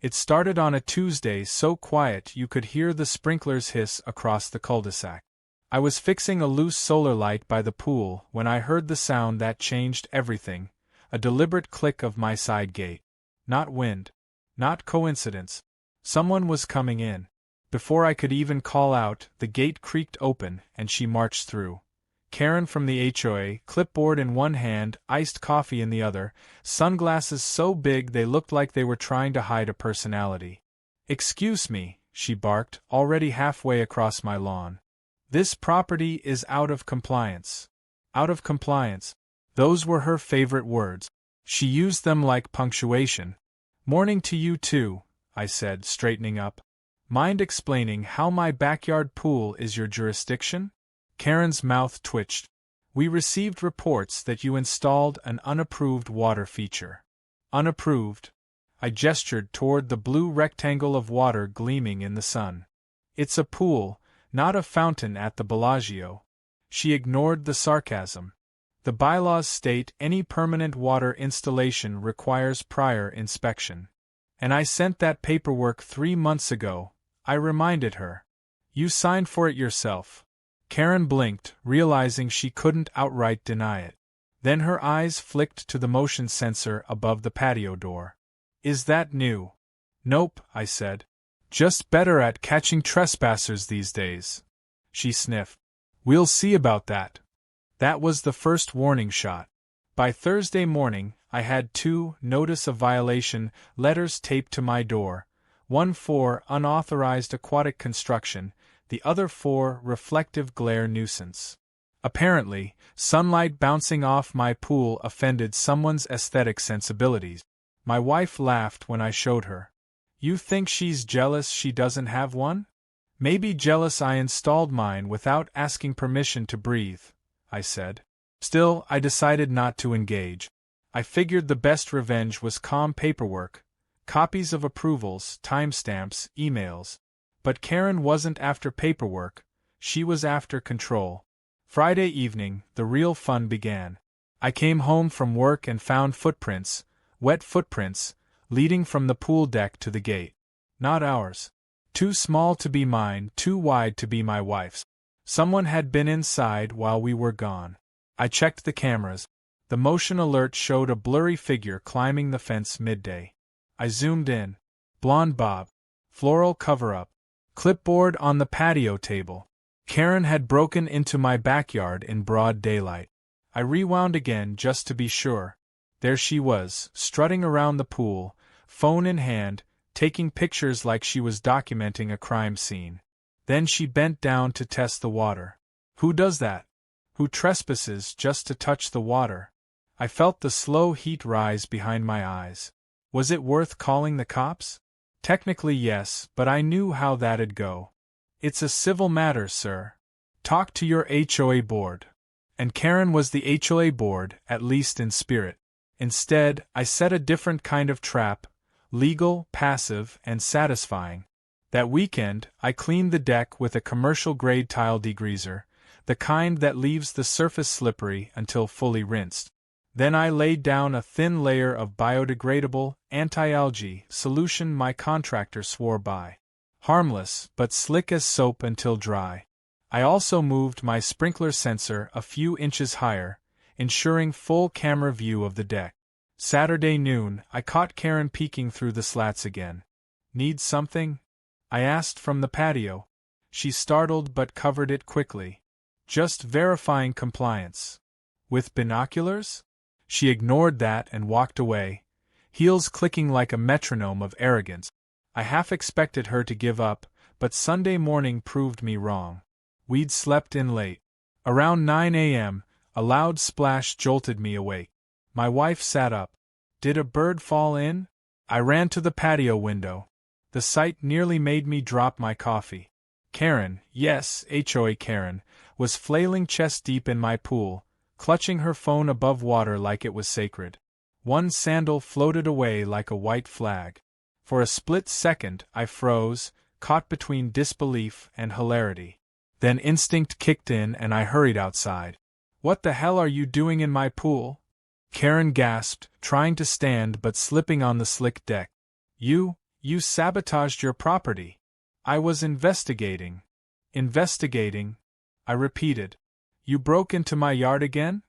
It started on a Tuesday so quiet you could hear the sprinklers hiss across the cul-de-sac. I was fixing a loose solar light by the pool when I heard the sound that changed everything, a deliberate click of my side gate. Not wind. Not coincidence. Someone was coming in. Before I could even call out, the gate creaked open and she marched through. Karen from the HOA, clipboard in one hand, iced coffee in the other, sunglasses so big they looked like they were trying to hide a personality. "Excuse me," she barked, already halfway across my lawn. "This property is out of compliance." Out of compliance. Those were her favorite words. She used them like punctuation. "Morning to you too," I said, straightening up. "Mind explaining how my backyard pool is your jurisdiction?" Karen's mouth twitched. "We received reports that you installed an unapproved water feature." "Unapproved?" I gestured toward the blue rectangle of water gleaming in the sun. "It's a pool, not a fountain at the Bellagio." She ignored the sarcasm. "The bylaws state any permanent water installation requires prior inspection. And I sent that paperwork 3 months ago," I reminded her. "You signed for it yourself." Karen blinked, realizing she couldn't outright deny it. Then her eyes flicked to the motion sensor above the patio door. "Is that new?" "Nope," I said. "Just better at catching trespassers these days." She sniffed. "We'll see about that." That was the first warning shot. By Thursday morning, I had 2 notice of violation letters taped to my door, one for unauthorized aquatic construction, the other for reflective glare nuisance. Apparently, sunlight bouncing off my pool offended someone's aesthetic sensibilities. My wife laughed when I showed her. "You think she's jealous she doesn't have one?" "Maybe jealous I installed mine without asking permission to breathe," I said. Still, I decided not to engage. I figured the best revenge was calm paperwork, copies of approvals, timestamps, emails. But Karen wasn't after paperwork, she was after control. Friday evening, the real fun began. I came home from work and found footprints, wet footprints, leading from the pool deck to the gate. Not ours. Too small to be mine, too wide to be my wife's. Someone had been inside while we were gone. I checked the cameras. The motion alert showed a blurry figure climbing the fence midday. I zoomed in. Blonde bob. Floral cover-up. Clipboard on the patio table. Karen had broken into my backyard in broad daylight. I rewound again just to be sure. There she was, strutting around the pool, phone in hand, taking pictures like she was documenting a crime scene. Then she bent down to test the water. Who does that? Who trespasses just to touch the water? I felt the slow heat rise behind my eyes. Was it worth calling the cops? Technically yes, but I knew how that'd go. "It's a civil matter, sir. Talk to your HOA board." And Karen was the HOA board, at least in spirit. Instead, I set a different kind of trap, legal, passive, and satisfying. That weekend, I cleaned the deck with a commercial-grade tile degreaser, the kind that leaves the surface slippery until fully rinsed. Then I laid down a thin layer of biodegradable, anti-algae solution my contractor swore by. Harmless, but slick as soap until dry. I also moved my sprinkler sensor a few inches higher, ensuring full camera view of the deck. Saturday noon, I caught Karen peeking through the slats again. "Need something?" I asked from the patio. She startled but covered it quickly. "Just verifying compliance." "With binoculars?" She ignored that and walked away, heels clicking like a metronome of arrogance. I half expected her to give up, but Sunday morning proved me wrong. We'd slept in late. Around 9 a.m., a loud splash jolted me awake. My wife sat up. "Did a bird fall in?" I ran to the patio window. The sight nearly made me drop my coffee. Karen, yes, HOA Karen, was flailing chest-deep in my pool, clutching her phone above water like it was sacred. One sandal floated away like a white flag. For a split second, I froze, caught between disbelief and hilarity. Then instinct kicked in and I hurried outside. "What the hell are you doing in my pool?" Karen gasped, trying to stand but slipping on the slick deck. You You sabotaged your property. I was investigating. Investigating? I repeated. You broke into my yard again?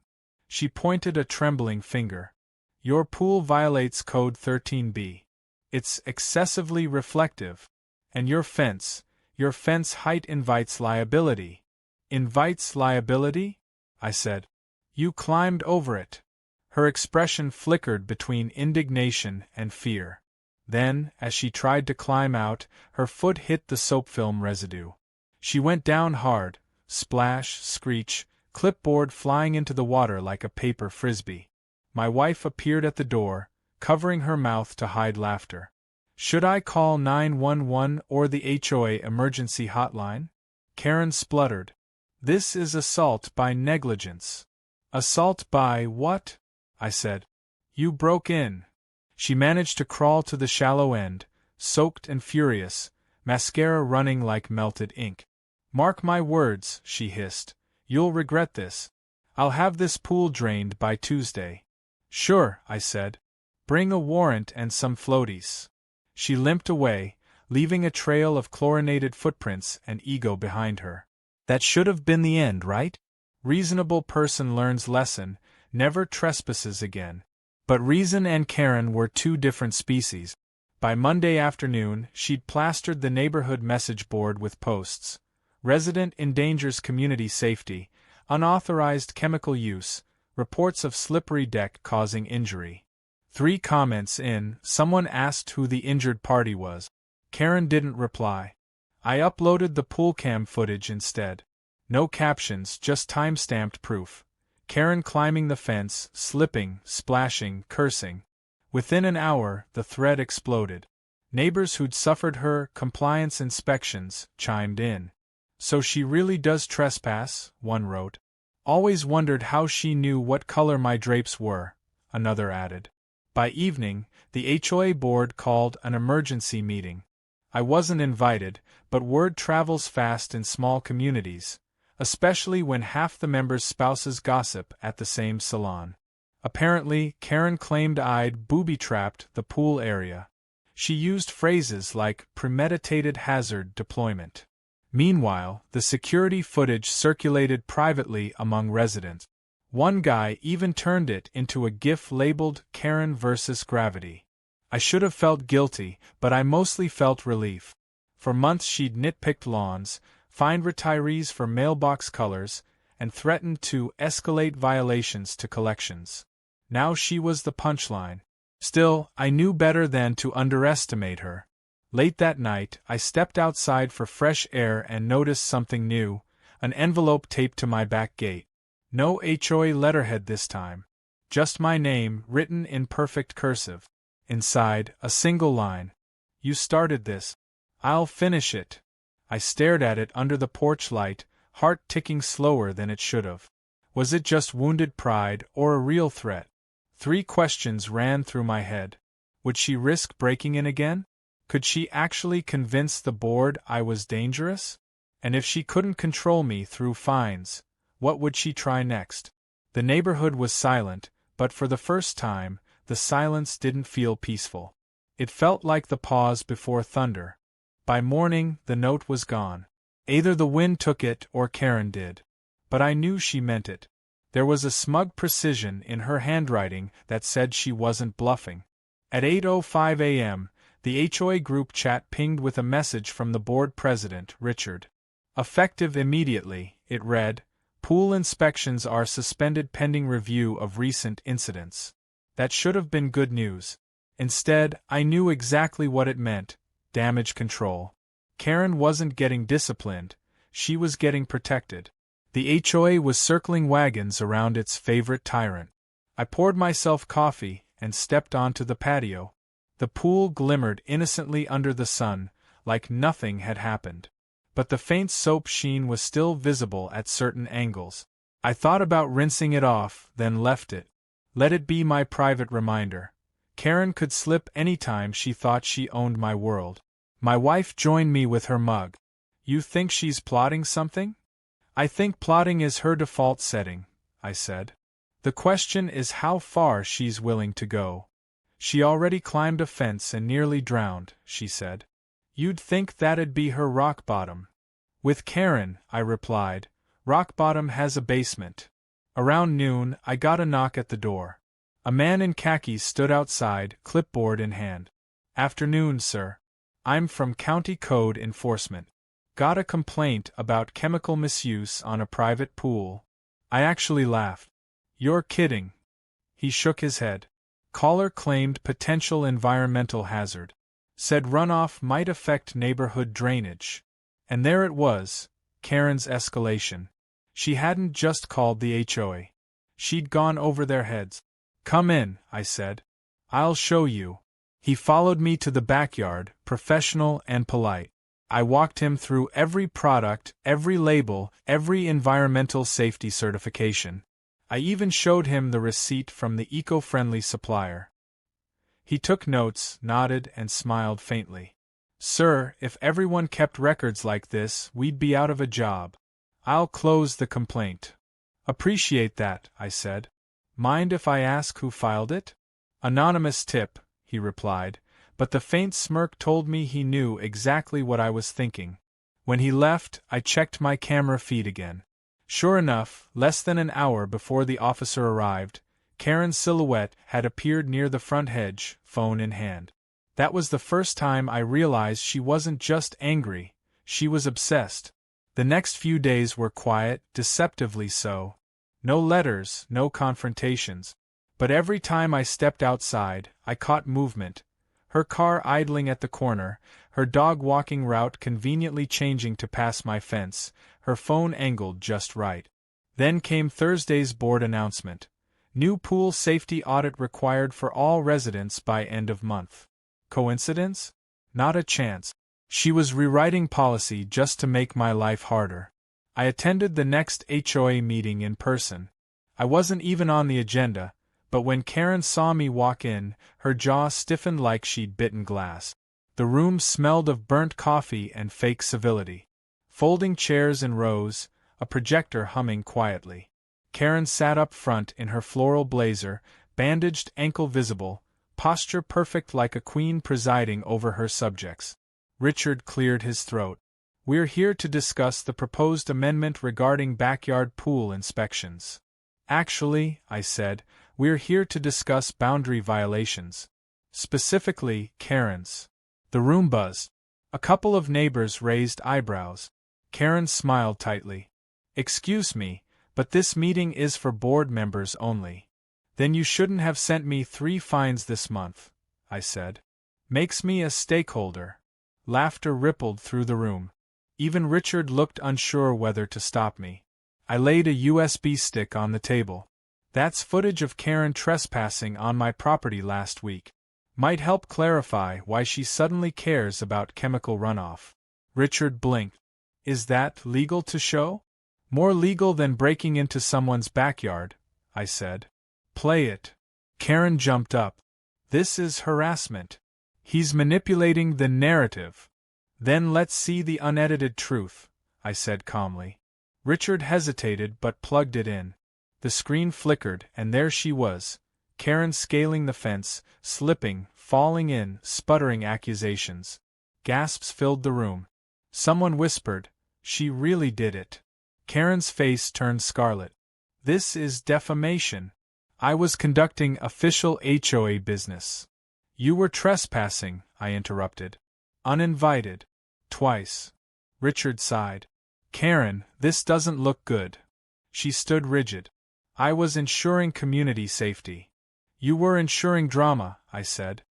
She pointed a trembling finger. Your pool violates Code 13B. It's excessively reflective. And your fence height invites liability. Invites liability? I said. You climbed over it. Her expression flickered between indignation and fear. Then, as she tried to climb out, her foot hit the soap film residue. She went down hard, splash, screech, clipboard flying into the water like a paper frisbee. My wife appeared at the door, covering her mouth to hide laughter. Should I call 911 or the HOA emergency hotline? Karen spluttered. This is assault by negligence. Assault by what? I said. You broke in. She managed to crawl to the shallow end, soaked and furious, mascara running like melted ink. Mark my words, she hissed. You'll regret this. I'll have this pool drained by Tuesday. Sure, I said. Bring a warrant and some floaties. She limped away, leaving a trail of chlorinated footprints and ego behind her. That should have been the end, right? Reasonable person learns lesson, never trespasses again. But Reason and Karen were two different species. By Monday afternoon, she'd plastered the neighborhood message board with posts. Resident endangers community safety, unauthorized chemical use, reports of slippery deck causing injury. 3 comments in, someone asked who the injured party was. Karen didn't reply. I uploaded the pool cam footage instead. No captions, just time-stamped proof. Karen climbing the fence, slipping, splashing, cursing. Within an hour, the thread exploded. Neighbors who'd suffered her compliance inspections chimed in. So she really does trespass, one wrote. Always wondered how she knew what color my drapes were, another added. By evening, the HOA board called an emergency meeting. I wasn't invited, but word travels fast in small communities, especially when half the members' spouses gossip at the same salon. Apparently, Karen claimed I'd booby-trapped the pool area. She used phrases like premeditated hazard deployment. Meanwhile, the security footage circulated privately among residents. One guy even turned it into a GIF labeled Karen vs. Gravity. I should have felt guilty, but I mostly felt relief. For months she'd nitpicked lawns, fined retirees for mailbox colors, and threatened to escalate violations to collections. Now she was the punchline. Still, I knew better than to underestimate her. Late that night, I stepped outside for fresh air and noticed something new, an envelope taped to my back gate. No HOA letterhead this time. Just my name, written in perfect cursive. Inside, a single line. You started this. I'll finish it. I stared at it under the porch light, heart ticking slower than it should have. Was it just wounded pride or a real threat? 3 questions ran through my head. Would she risk breaking in again? Could she actually convince the board I was dangerous? And if she couldn't control me through fines, what would she try next? The neighborhood was silent, but for the first time, the silence didn't feel peaceful. It felt like the pause before thunder. By morning, the note was gone. Either the wind took it or Karen did. But I knew she meant it. There was a smug precision in her handwriting that said she wasn't bluffing. At 8:05 a.m., the HOA group chat pinged with a message from the board president, Richard. Effective immediately, it read, pool inspections are suspended pending review of recent incidents. That should have been good news. Instead, I knew exactly what it meant, damage control. Karen wasn't getting disciplined, she was getting protected. The HOA was circling wagons around its favorite tyrant. I poured myself coffee and stepped onto the patio. The pool glimmered innocently under the sun, like nothing had happened. But the faint soap sheen was still visible at certain angles. I thought about rinsing it off, then left it. Let it be my private reminder. Karen could slip any time she thought she owned my world. My wife joined me with her mug. You think she's plotting something? I think plotting is her default setting, I said. The question is how far she's willing to go. She already climbed a fence and nearly drowned, she said. You'd think that'd be her rock bottom. With Karen, I replied, rock bottom has a basement. Around noon, I got a knock at the door. A man in khakis stood outside, clipboard in hand. Afternoon, sir. I'm from County Code Enforcement. Got a complaint about chemical misuse on a private pool. I actually laughed. You're kidding. He shook his head. Caller claimed potential environmental hazard. Said runoff might affect neighborhood drainage. And there it was, Karen's escalation. She hadn't just called the HOA. She'd gone over their heads. Come in, I said. I'll show you. He followed me to the backyard, professional and polite. I walked him through every product, every label, every environmental safety certification. I even showed him the receipt from the eco-friendly supplier. He took notes, nodded, and smiled faintly. Sir, if everyone kept records like this, we'd be out of a job. I'll close the complaint. Appreciate that, I said. Mind if I ask who filed it? Anonymous tip, he replied, but the faint smirk told me he knew exactly what I was thinking. When he left, I checked my camera feed again. Sure enough, less than an hour before the officer arrived, Karen's silhouette had appeared near the front hedge, phone in hand. That was the first time I realized she wasn't just angry, she was obsessed. The next few days were quiet, deceptively so. No letters, no confrontations. But every time I stepped outside, I caught movement. Her car idling at the corner, her dog walking route conveniently changing to pass my fence, her phone angled just right. Then came Thursday's board announcement. New pool safety audit required for all residents by end of month. Coincidence? Not a chance. She was rewriting policy just to make my life harder. I attended the next HOA meeting in person. I wasn't even on the agenda, but when Karen saw me walk in, her jaw stiffened like she'd bitten glass. The room smelled of burnt coffee and fake civility. Folding chairs in rows, a projector humming quietly. Karen sat up front in her floral blazer, bandaged ankle visible, posture perfect like a queen presiding over her subjects. Richard cleared his throat. We're here to discuss the proposed amendment regarding backyard pool inspections. Actually, I said, we're here to discuss boundary violations. Specifically, Karen's. The room buzzed. A couple of neighbors raised eyebrows. Karen smiled tightly. Excuse me, but this meeting is for board members only. Then you shouldn't have sent me 3 fines this month, I said. Makes me a stakeholder. Laughter rippled through the room. Even Richard looked unsure whether to stop me. I laid a USB stick on the table. That's footage of Karen trespassing on my property last week. Might help clarify why she suddenly cares about chemical runoff. Richard blinked. Is that legal to show? More legal than breaking into someone's backyard, I said. Play it. Karen jumped up. This is harassment. He's manipulating the narrative. Then let's see the unedited truth, I said calmly. Richard hesitated but plugged it in. The screen flickered, and there she was, Karen scaling the fence, slipping, falling in, sputtering accusations. Gasps filled the room. Someone whispered, "She really did it." Karen's face turned scarlet. "This is defamation. I was conducting official HOA business." "You were trespassing," I interrupted. "Uninvited. Twice." Richard sighed. "Karen, this doesn't look good." She stood rigid. "I was ensuring community safety." "You were ensuring drama," I said.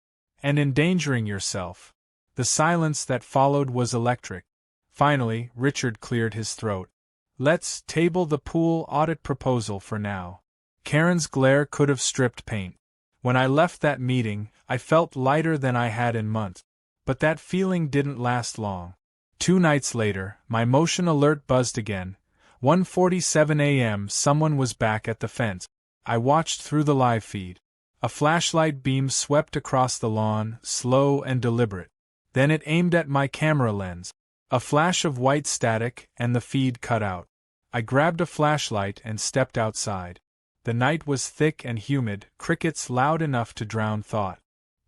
"And endangering yourself." The silence that followed was electric. Finally, Richard cleared his throat. "Let's table the pool audit proposal for now." Karen's glare could have stripped paint. When I left that meeting, I felt lighter than I had in months. But that feeling didn't last long. 2 nights later, my motion alert buzzed again. 1:47 a.m. Someone was back at the fence. I watched through the live feed. A flashlight beam swept across the lawn, slow and deliberate. Then it aimed at my camera lens. A flash of white static, and the feed cut out. I grabbed a flashlight and stepped outside. The night was thick and humid, crickets loud enough to drown thought.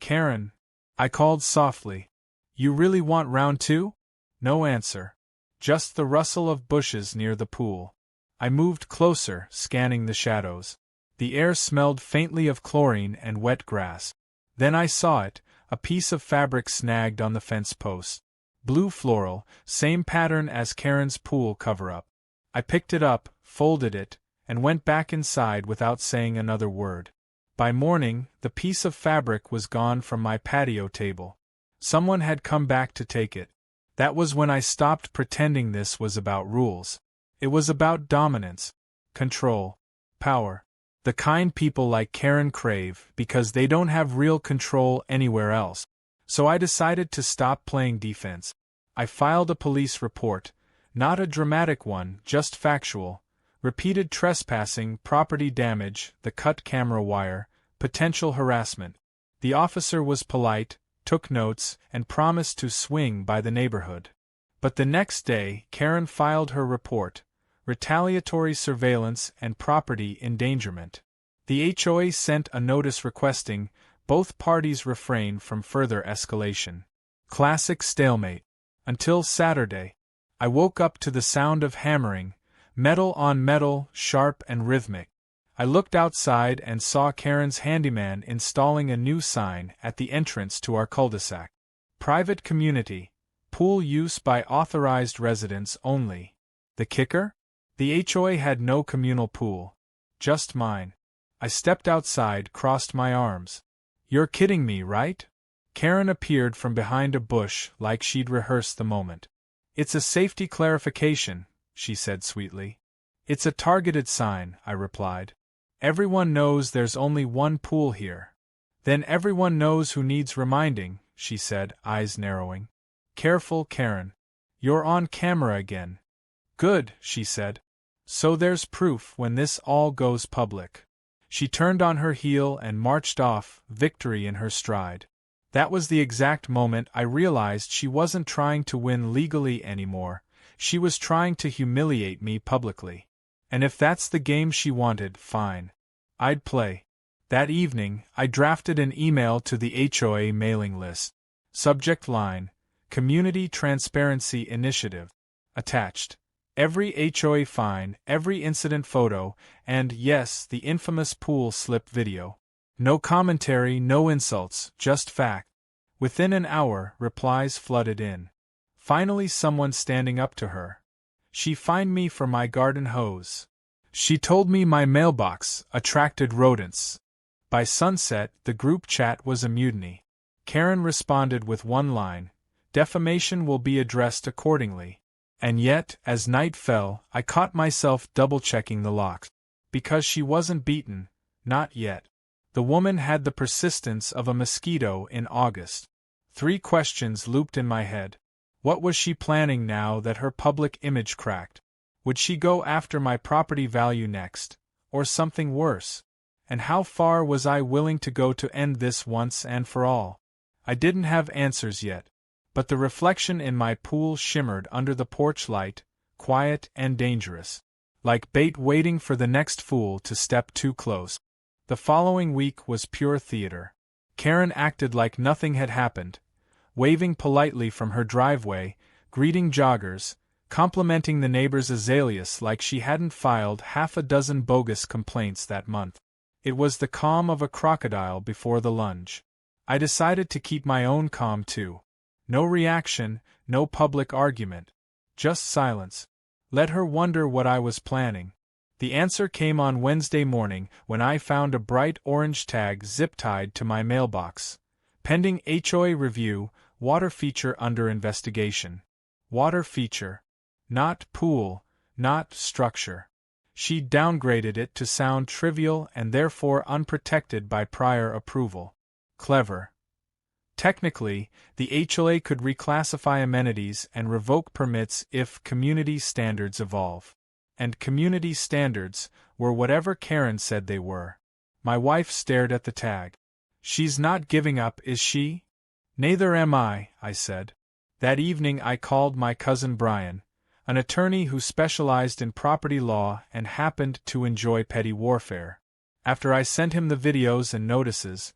Karen, I called softly. You really want round two? No answer. Just the rustle of bushes near the pool. I moved closer, scanning the shadows. The air smelled faintly of chlorine and wet grass. Then I saw it, a piece of fabric snagged on the fence post. Blue floral, same pattern as Karen's pool cover-up. I picked it up, folded it, and went back inside without saying another word. By morning, the piece of fabric was gone from my patio table. Someone had come back to take it. That was when I stopped pretending this was about rules. It was about dominance, control, power. The kind people like Karen crave because they don't have real control anywhere else. So I decided to stop playing defense. I filed a police report, not a dramatic one, just factual. Repeated trespassing, property damage, the cut camera wire, potential harassment. The officer was polite, took notes, and promised to swing by the neighborhood. But the next day, Karen filed her report: retaliatory surveillance and property endangerment. The HOA sent a notice requesting both parties refrain from further escalation. Classic stalemate. Until Saturday. I woke up to the sound of hammering, metal on metal, sharp and rhythmic. I looked outside and saw Karen's handyman installing a new sign at the entrance to our cul-de-sac. Private community. Pool use by authorized residents only. The kicker? The HOA had no communal pool. Just mine. I stepped outside, crossed my arms. You're kidding me, right? Karen appeared from behind a bush like she'd rehearsed the moment. It's a safety clarification, she said sweetly. It's a targeted sign, I replied. Everyone knows there's only one pool here. Then everyone knows who needs reminding, she said, eyes narrowing. Careful, Karen. You're on camera again. Good, she said. So there's proof when this all goes public. She turned on her heel and marched off, victory in her stride. That was the exact moment I realized she wasn't trying to win legally anymore, she was trying to humiliate me publicly. And if that's the game she wanted, fine. I'd play. That evening, I drafted an email to the HOA mailing list. Subject line: Community Transparency Initiative. Attached: every HOA fine, every incident photo, and, yes, the infamous pool slip video. No commentary, no insults, just fact. Within an hour, replies flooded in. Finally someone standing up to her. She fined me for my garden hose. She told me my mailbox attracted rodents. By sunset, the group chat was a mutiny. Karen responded with one line: defamation will be addressed accordingly. And yet, as night fell, I caught myself double-checking the locks. Because she wasn't beaten, not yet. The woman had the persistence of a mosquito in August. 3 questions looped in my head. What was she planning now that her public image cracked? Would she go after my property value next, or something worse? And how far was I willing to go to end this once and for all? I didn't have answers yet, but the reflection in my pool shimmered under the porch light, quiet and dangerous, like bait waiting for the next fool to step too close. The following week was pure theater. Karen acted like nothing had happened, waving politely from her driveway, greeting joggers, complimenting the neighbor's azaleas like she hadn't filed half a dozen bogus complaints that month. It was the calm of a crocodile before the lunge. I decided to keep my own calm too. No reaction, no public argument. Just silence. Let her wonder what I was planning. The answer came on Wednesday morning when I found a bright orange tag zip-tied to my mailbox. Pending HOA review, water feature under investigation. Water feature. Not pool, not structure. She downgraded it to sound trivial and therefore unprotected by prior approval. Clever. Technically, the HOA could reclassify amenities and revoke permits if community standards evolve. And community standards were whatever Karen said they were. My wife stared at the tag. She's not giving up, is she? Neither am I said. That evening I called my cousin Brian, an attorney who specialized in property law and happened to enjoy petty warfare. After I sent him the videos and notices,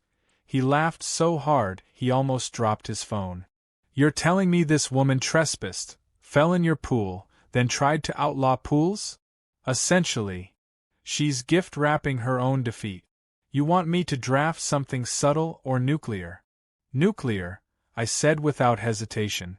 He laughed so hard he almost dropped his phone. "You're telling me this woman trespassed, fell in your pool, then tried to outlaw pools?" "Essentially. She's gift-wrapping her own defeat. You want me to draft something subtle or nuclear?" "Nuclear," I said without hesitation.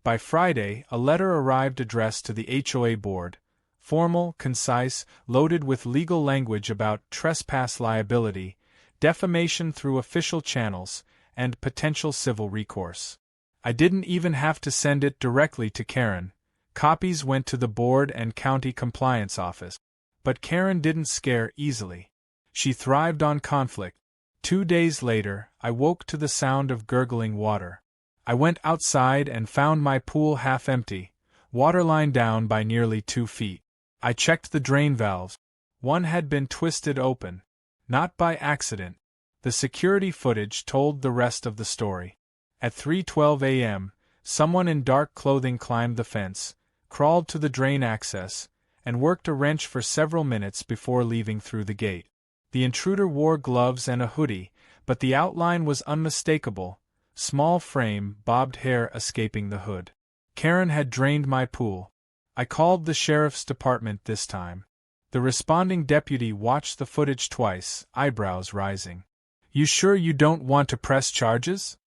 By Friday, a letter arrived addressed to the HOA board, formal, concise, loaded with legal language about trespass liability, defamation through official channels, and potential civil recourse. I didn't even have to send it directly to Karen. Copies went to the board and county compliance office. But Karen didn't scare easily. She thrived on conflict. 2 days later, I woke to the sound of gurgling water. I went outside and found my pool half empty, waterline down by nearly 2 feet. I checked the drain valves. One had been twisted open. Not by accident. The security footage told the rest of the story. At 3:12 a.m., someone in dark clothing climbed the fence, crawled to the drain access, and worked a wrench for several minutes before leaving through the gate. The intruder wore gloves and a hoodie, but the outline was unmistakable, small frame, bobbed hair escaping the hood. Karen had drained my pool. I called the sheriff's department this time. The responding deputy watched the footage twice, eyebrows rising. "You sure you don't want to press charges?"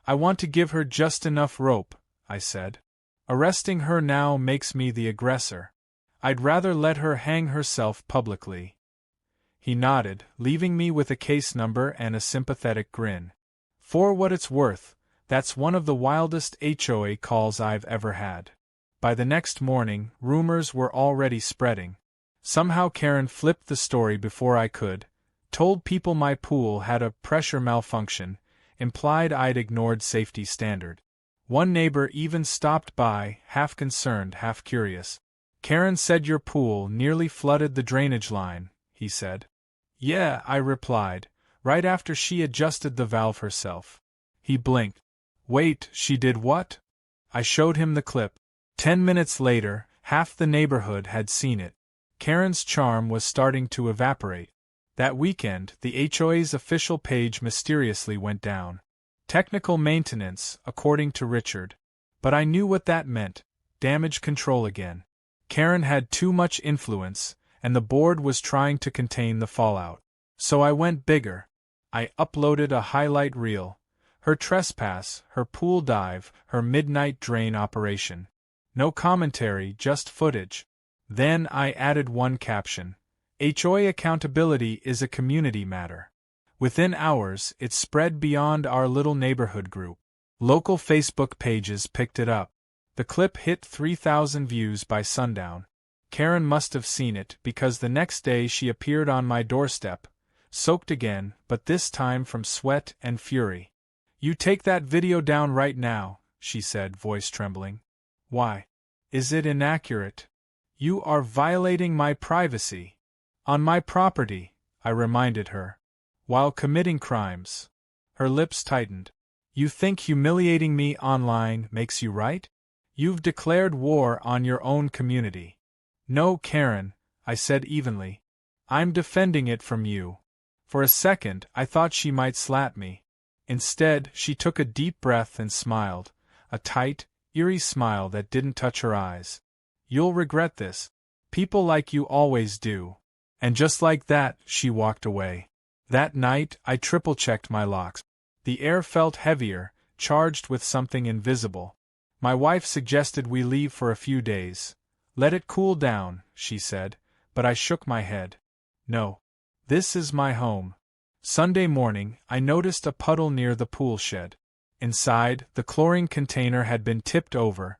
"I want to give her just enough rope," I said. "Arresting her now makes me the aggressor. I'd rather let her hang herself publicly." He nodded, leaving me with a case number and a sympathetic grin. For what it's worth, that's one of the wildest HOA calls I've ever had. By the next morning, rumors were already spreading. Somehow Karen flipped the story before I could, told people my pool had a pressure malfunction, implied I'd ignored safety standard. One neighbor even stopped by, half concerned, half curious. "Karen said your pool nearly flooded the drainage line," he said. "Yeah," I replied, right after she adjusted the valve herself. He blinked. "Wait, she did what?" I showed him the clip. 10 minutes later, half the neighborhood had seen it. Karen's charm was starting to evaporate. That weekend, the HOA's official page mysteriously went down. Technical maintenance, according to Richard. But I knew what that meant: damage control again. Karen had too much influence, and the board was trying to contain the fallout. So I went bigger. I uploaded a highlight reel. Her trespass, her pool dive, her midnight drain operation. No commentary, just footage. Then I added one caption: HOA accountability is a community matter. Within hours, it spread beyond our little neighborhood group. Local Facebook pages picked it up. The clip hit 3,000 views by sundown. Karen must have seen it because the next day she appeared on my doorstep, soaked again, but this time from sweat and fury. "You take that video down right now," she said, voice trembling. "Why? Is it inaccurate? You are violating my privacy. On my property," I reminded her. "While committing crimes." Her lips tightened. "You think humiliating me online makes you right? You've declared war on your own community." "No, Karen," I said evenly. "I'm defending it from you." For a second, I thought she might slap me. Instead, she took a deep breath and smiled, a tight, eerie smile that didn't touch her eyes. "You'll regret this. People like you always do." And just like that, she walked away. That night, I triple-checked my locks. The air felt heavier, charged with something invisible. My wife suggested we leave for a few days. "Let it cool down," she said, but I shook my head. "No. This is my home." Sunday morning, I noticed a puddle near the pool shed. Inside, the chlorine container had been tipped over,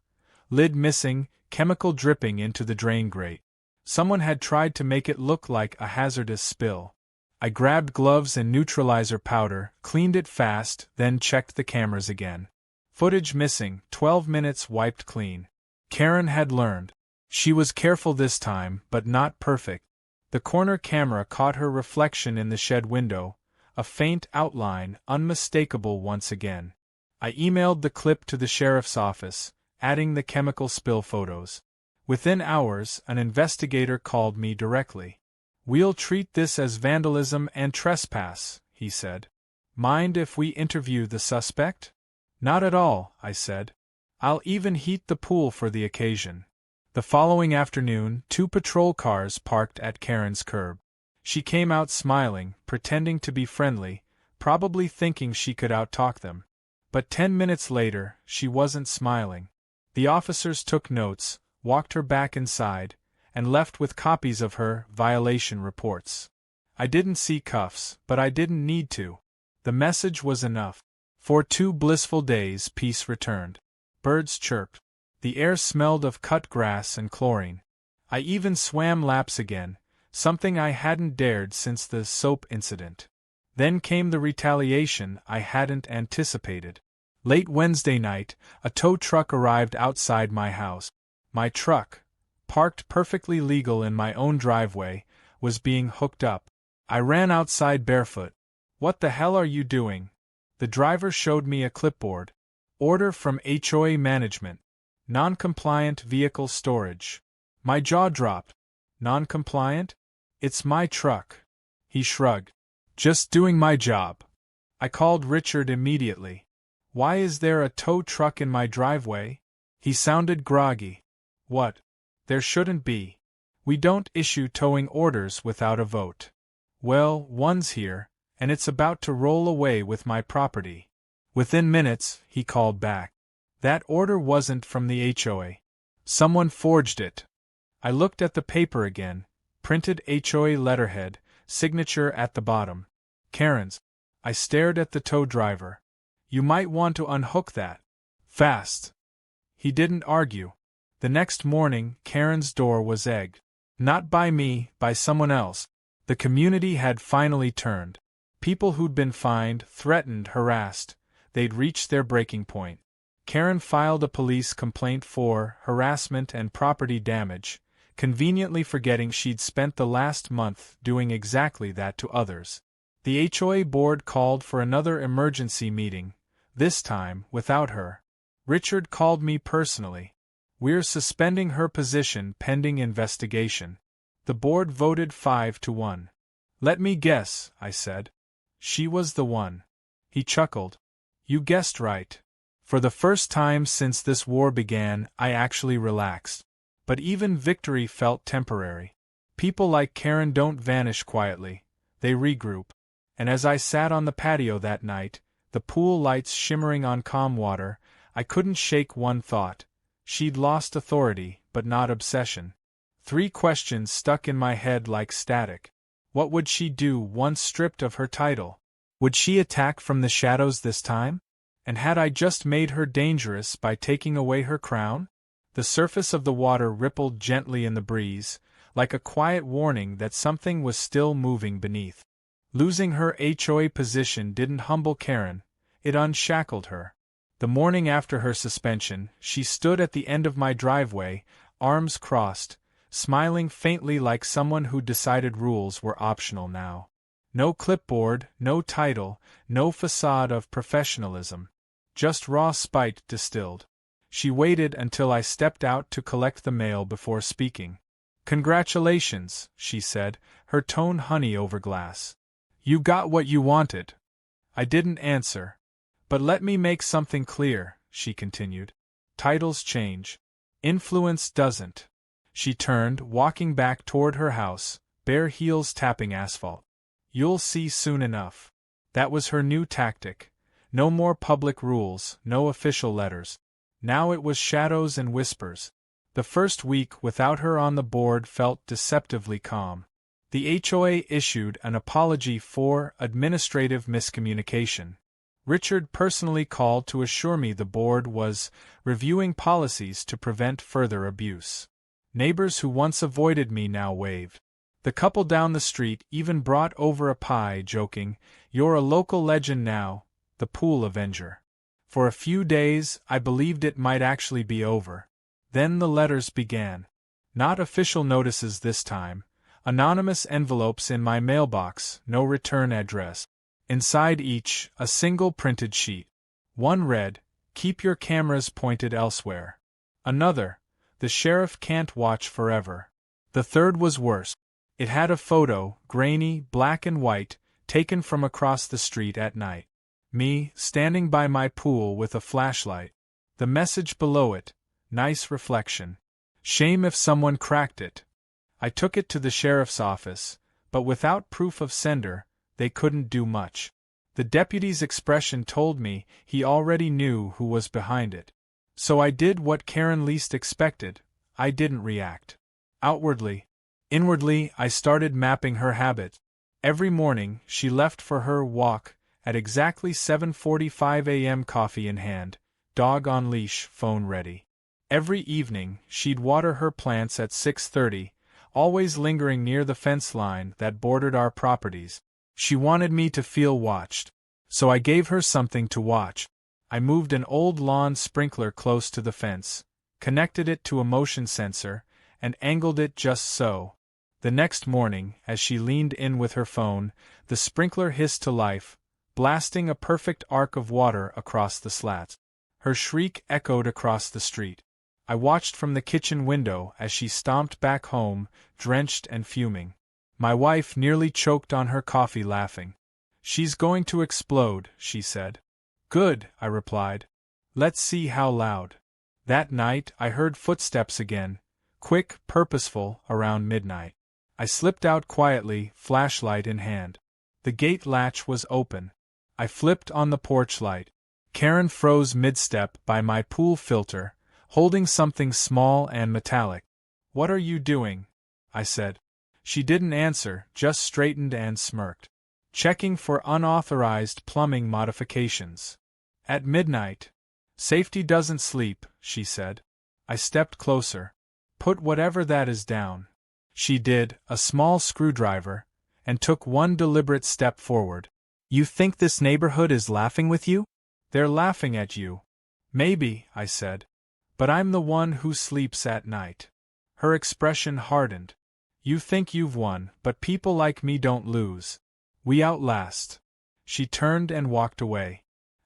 lid missing, chemical dripping into the drain grate. Someone had tried to make it look like a hazardous spill. I grabbed gloves and neutralizer powder, cleaned it fast, then checked the cameras again. Footage missing, 12 minutes wiped clean. Karen had learned. She was careful this time, but not perfect. The corner camera caught her reflection in the shed window, a faint outline, unmistakable once again. I emailed the clip to the sheriff's office, adding the chemical spill photos. Within hours, an investigator called me directly. "We'll treat this as vandalism and trespass," he said. Mind if we interview the suspect? Not at all, I said. I'll even heat the pool for the occasion. The following afternoon, 2 patrol cars parked at Karen's curb. She came out smiling, pretending to be friendly, probably thinking she could outtalk them. But 10 minutes later, she wasn't smiling. The officers took notes, walked her back inside, and left with copies of her violation reports. I didn't see cuffs, but I didn't need to. The message was enough. For 2 blissful days peace returned. Birds chirped. The air smelled of cut grass and chlorine. I even swam laps again, something I hadn't dared since the soap incident. Then came the retaliation I hadn't anticipated. Late Wednesday night, a tow truck arrived outside my house. My truck, parked perfectly legal in my own driveway, was being hooked up. I ran outside barefoot. "What the hell are you doing?" The driver showed me a clipboard. Order from HOA management. Non-compliant vehicle storage. My jaw dropped. Non-compliant? It's my truck. He shrugged. Just doing my job. I called Richard immediately. Why is there a tow truck in my driveway? He sounded groggy. What? There shouldn't be. We don't issue towing orders without a vote. Well, one's here, and it's about to roll away with my property. Within minutes, he called back. That order wasn't from the HOA. Someone forged it. I looked at the paper again, printed HOA letterhead, signature at the bottom. Karen's. I stared at the tow driver. You might want to unhook that. Fast. He didn't argue. The next morning, Karen's door was egged. Not by me, by someone else. The community had finally turned. People who'd been fined, threatened, harassed. They'd reached their breaking point. Karen filed a police complaint for harassment and property damage, conveniently forgetting she'd spent the last month doing exactly that to others. The HOA board called for another emergency meeting, this time without her. Richard called me personally. We're suspending her position pending investigation. The board voted 5-1. Let me guess, I said. She was the one. He chuckled. You guessed right. For the first time since this war began, I actually relaxed. But even victory felt temporary. People like Karen don't vanish quietly. They regroup. And as I sat on the patio that night, the pool lights shimmering on calm water, I couldn't shake one thought. She'd lost authority, but not obsession. 3 questions stuck in my head like static. What would she do once stripped of her title? Would she attack from the shadows this time? And had I just made her dangerous by taking away her crown? The surface of the water rippled gently in the breeze, like a quiet warning that something was still moving beneath. Losing her HOA position didn't humble Karen, it unshackled her. The morning after her suspension, she stood at the end of my driveway, arms crossed, smiling faintly like someone who decided rules were optional now. No clipboard, no title, no facade of professionalism. Just raw spite distilled. She waited until I stepped out to collect the mail before speaking. Congratulations, she said, her tone honey over glass. You got what you wanted. I didn't answer. But let me make something clear, she continued. Titles change. Influence doesn't. She turned, walking back toward her house, bare heels tapping asphalt. You'll see soon enough. That was her new tactic. No more public rules, no official letters. Now it was shadows and whispers. The first week without her on the board felt deceptively calm. The HOA issued an apology for administrative miscommunication. Richard personally called to assure me the board was reviewing policies to prevent further abuse. Neighbors who once avoided me now waved. The couple down the street even brought over a pie, joking, "You're a local legend now, the pool avenger." For a few days, I believed it might actually be over. Then the letters began. Not official notices this time. Anonymous envelopes in my mailbox, no return address. Inside each, a single printed sheet. One read, "Keep your cameras pointed elsewhere." Another, "The sheriff can't watch forever." The third was worse. It had a photo, grainy, black and white, taken from across the street at night. Me, standing by my pool with a flashlight. The message below it, nice reflection. Shame if someone cracked it. I took it to the sheriff's office, but without proof of sender, they couldn't do much. The deputy's expression told me he already knew who was behind it. So I did what Karen least expected, I didn't react. Outwardly. Inwardly, I started mapping her habit. Every morning, she left for her walk, at exactly 7:45 a.m. coffee in hand, dog on leash, phone ready. Every evening, she'd water her plants at 6:30, always lingering near the fence line that bordered our properties. She wanted me to feel watched. So I gave her something to watch. I moved an old lawn sprinkler close to the fence, connected it to a motion sensor, and angled it just so. The next morning, as she leaned in with her phone, the sprinkler hissed to life, blasting a perfect arc of water across the slats. Her shriek echoed across the street. I watched from the kitchen window as she stomped back home, drenched and fuming. My wife nearly choked on her coffee laughing. "She's going to explode," she said. "Good," I replied. "Let's see how loud." That night I heard footsteps again, quick, purposeful, around midnight. I slipped out quietly, flashlight in hand. The gate latch was open. I flipped on the porch light. Karen froze mid-step by my pool filter, holding something small and metallic. "What are you doing?" I said. She didn't answer, just straightened and smirked. "Checking for unauthorized plumbing modifications. At midnight. Safety doesn't sleep," she said. I stepped closer. "Put whatever that is down." She did, a small screwdriver, and took one deliberate step forward. "You think this neighborhood is laughing with you?" "They're laughing at you." "Maybe," I said. "But I'm the one who sleeps at night." Her expression hardened. "You think you've won, but people like me don't lose. We outlast." She turned and walked away.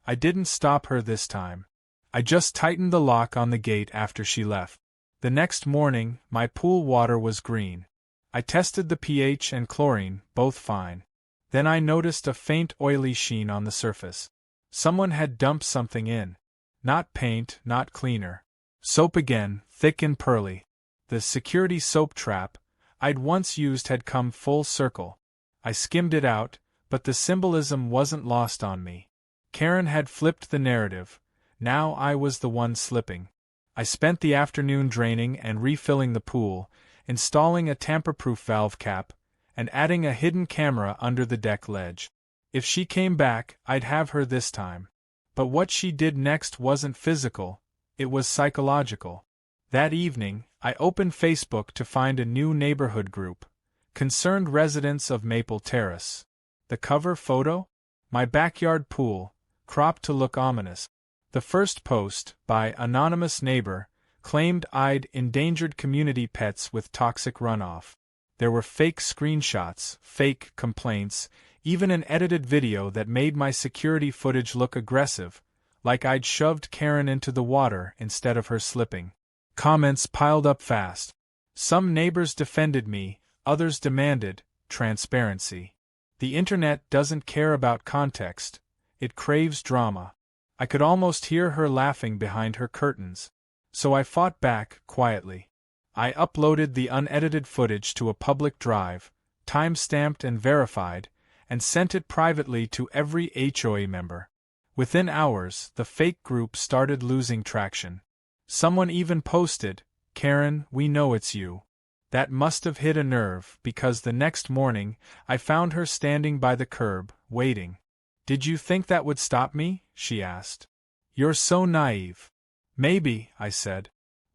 I didn't stop her this time. I just tightened the lock on the gate after she left. The next morning, my pool water was green. I tested the pH and chlorine, both fine. Then I noticed a faint oily sheen on the surface. Someone had dumped something in. Not paint, not cleaner. Soap again, thick and pearly. The security soap trap I'd once used had come full circle. I skimmed it out, but the symbolism wasn't lost on me. Karen had flipped the narrative. Now I was the one slipping. I spent the afternoon draining and refilling the pool, installing a tamper-proof valve cap, and adding a hidden camera under the deck ledge. If she came back, I'd have her this time. But what she did next wasn't physical, it was psychological. That evening, I opened Facebook to find a new neighborhood group, Concerned Residents of Maple Terrace. The cover photo? My backyard pool, cropped to look ominous. The first post, by Anonymous Neighbor, claimed I'd endangered community pets with toxic runoff. There were fake screenshots, fake complaints, even an edited video that made my security footage look aggressive, like I'd shoved Karen into the water instead of her slipping. Comments piled up fast. Some neighbors defended me, others demanded transparency. The internet doesn't care about context, it craves drama. I could almost hear her laughing behind her curtains. So I fought back, quietly. I uploaded the unedited footage to a public drive, time-stamped and verified, and sent it privately to every HOA member. Within hours, the fake group started losing traction. Someone even posted, "Karen, we know it's you." That must have hit a nerve, because the next morning, I found her standing by the curb, waiting. "Did you think that would stop me?" she asked. "You're so naive." "Maybe," I said.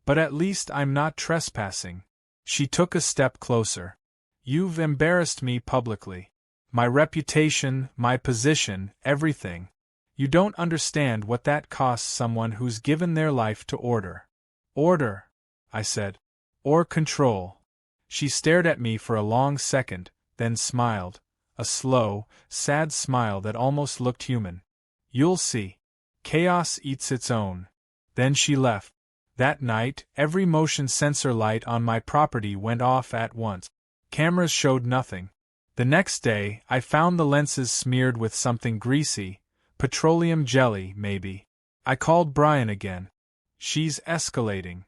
"But at least I'm not trespassing." She took a step closer. "You've embarrassed me publicly. My reputation, my position, everything. You don't understand what that costs someone who's given their life to order." "Order," I said. "Or control." She stared at me for a long second, then smiled, a slow, sad smile that almost looked human. "You'll see. Chaos eats its own." Then she left. That night, every motion sensor light on my property went off at once. Cameras showed nothing. The next day, I found the lenses smeared with something greasy, petroleum jelly, maybe. I called Brian again. She's escalating.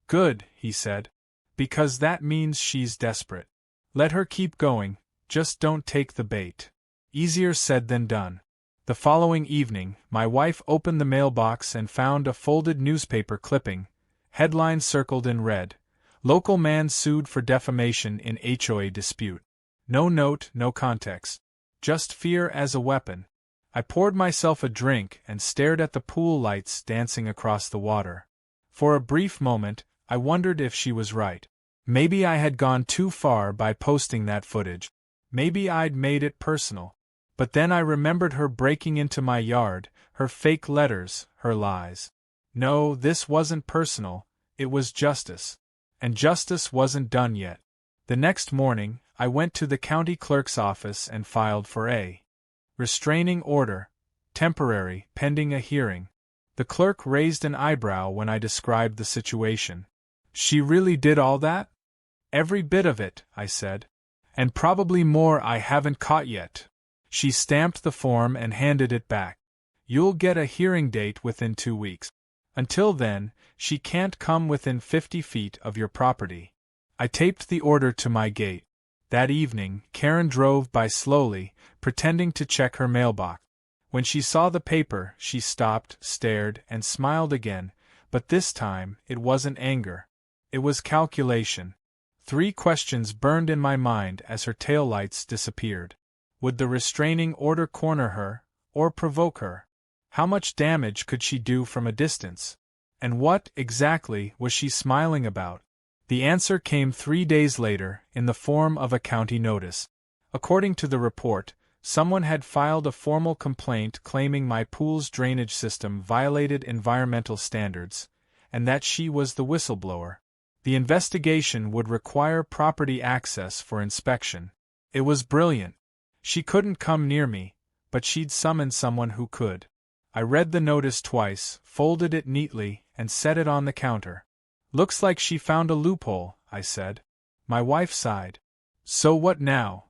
Good, he said. Because that means she's desperate. Let her keep going, just don't take the bait. Easier said than done. The following evening, my wife opened the mailbox and found a folded newspaper clipping, headline circled in red. Local man sued for defamation in HOA dispute. No note, no context. Just fear as a weapon. I poured myself a drink and stared at the pool lights dancing across the water. For a brief moment, I wondered if she was right. Maybe I had gone too far by posting that footage. Maybe I'd made it personal. But then I remembered her breaking into my yard, her fake letters, her lies. No, this wasn't personal, it was justice. And justice wasn't done yet. The next morning, I went to the county clerk's office and filed for a restraining order, temporary, pending a hearing. The clerk raised an eyebrow when I described the situation. She really did all that? Every bit of it, I said. And probably more I haven't caught yet. She stamped the form and handed it back. You'll get a hearing date within 2 weeks. Until then, she can't come within 50 feet of your property. I taped the order to my gate. That evening, Karen drove by slowly, pretending to check her mailbox. When she saw the paper, she stopped, stared, and smiled again, but this time, it wasn't anger. It was calculation. 3 questions burned in my mind as her taillights disappeared. Would the restraining order corner her, or provoke her? How much damage could she do from a distance? And what, exactly, was she smiling about? The answer came 3 days later, in the form of a county notice. According to the report, someone had filed a formal complaint claiming my pool's drainage system violated environmental standards, and that she was the whistleblower. The investigation would require property access for inspection. It was brilliant. She couldn't come near me, but she'd summon someone who could. I read the notice twice, folded it neatly, and set it on the counter. Looks like she found a loophole, I said. My wife sighed. So what now?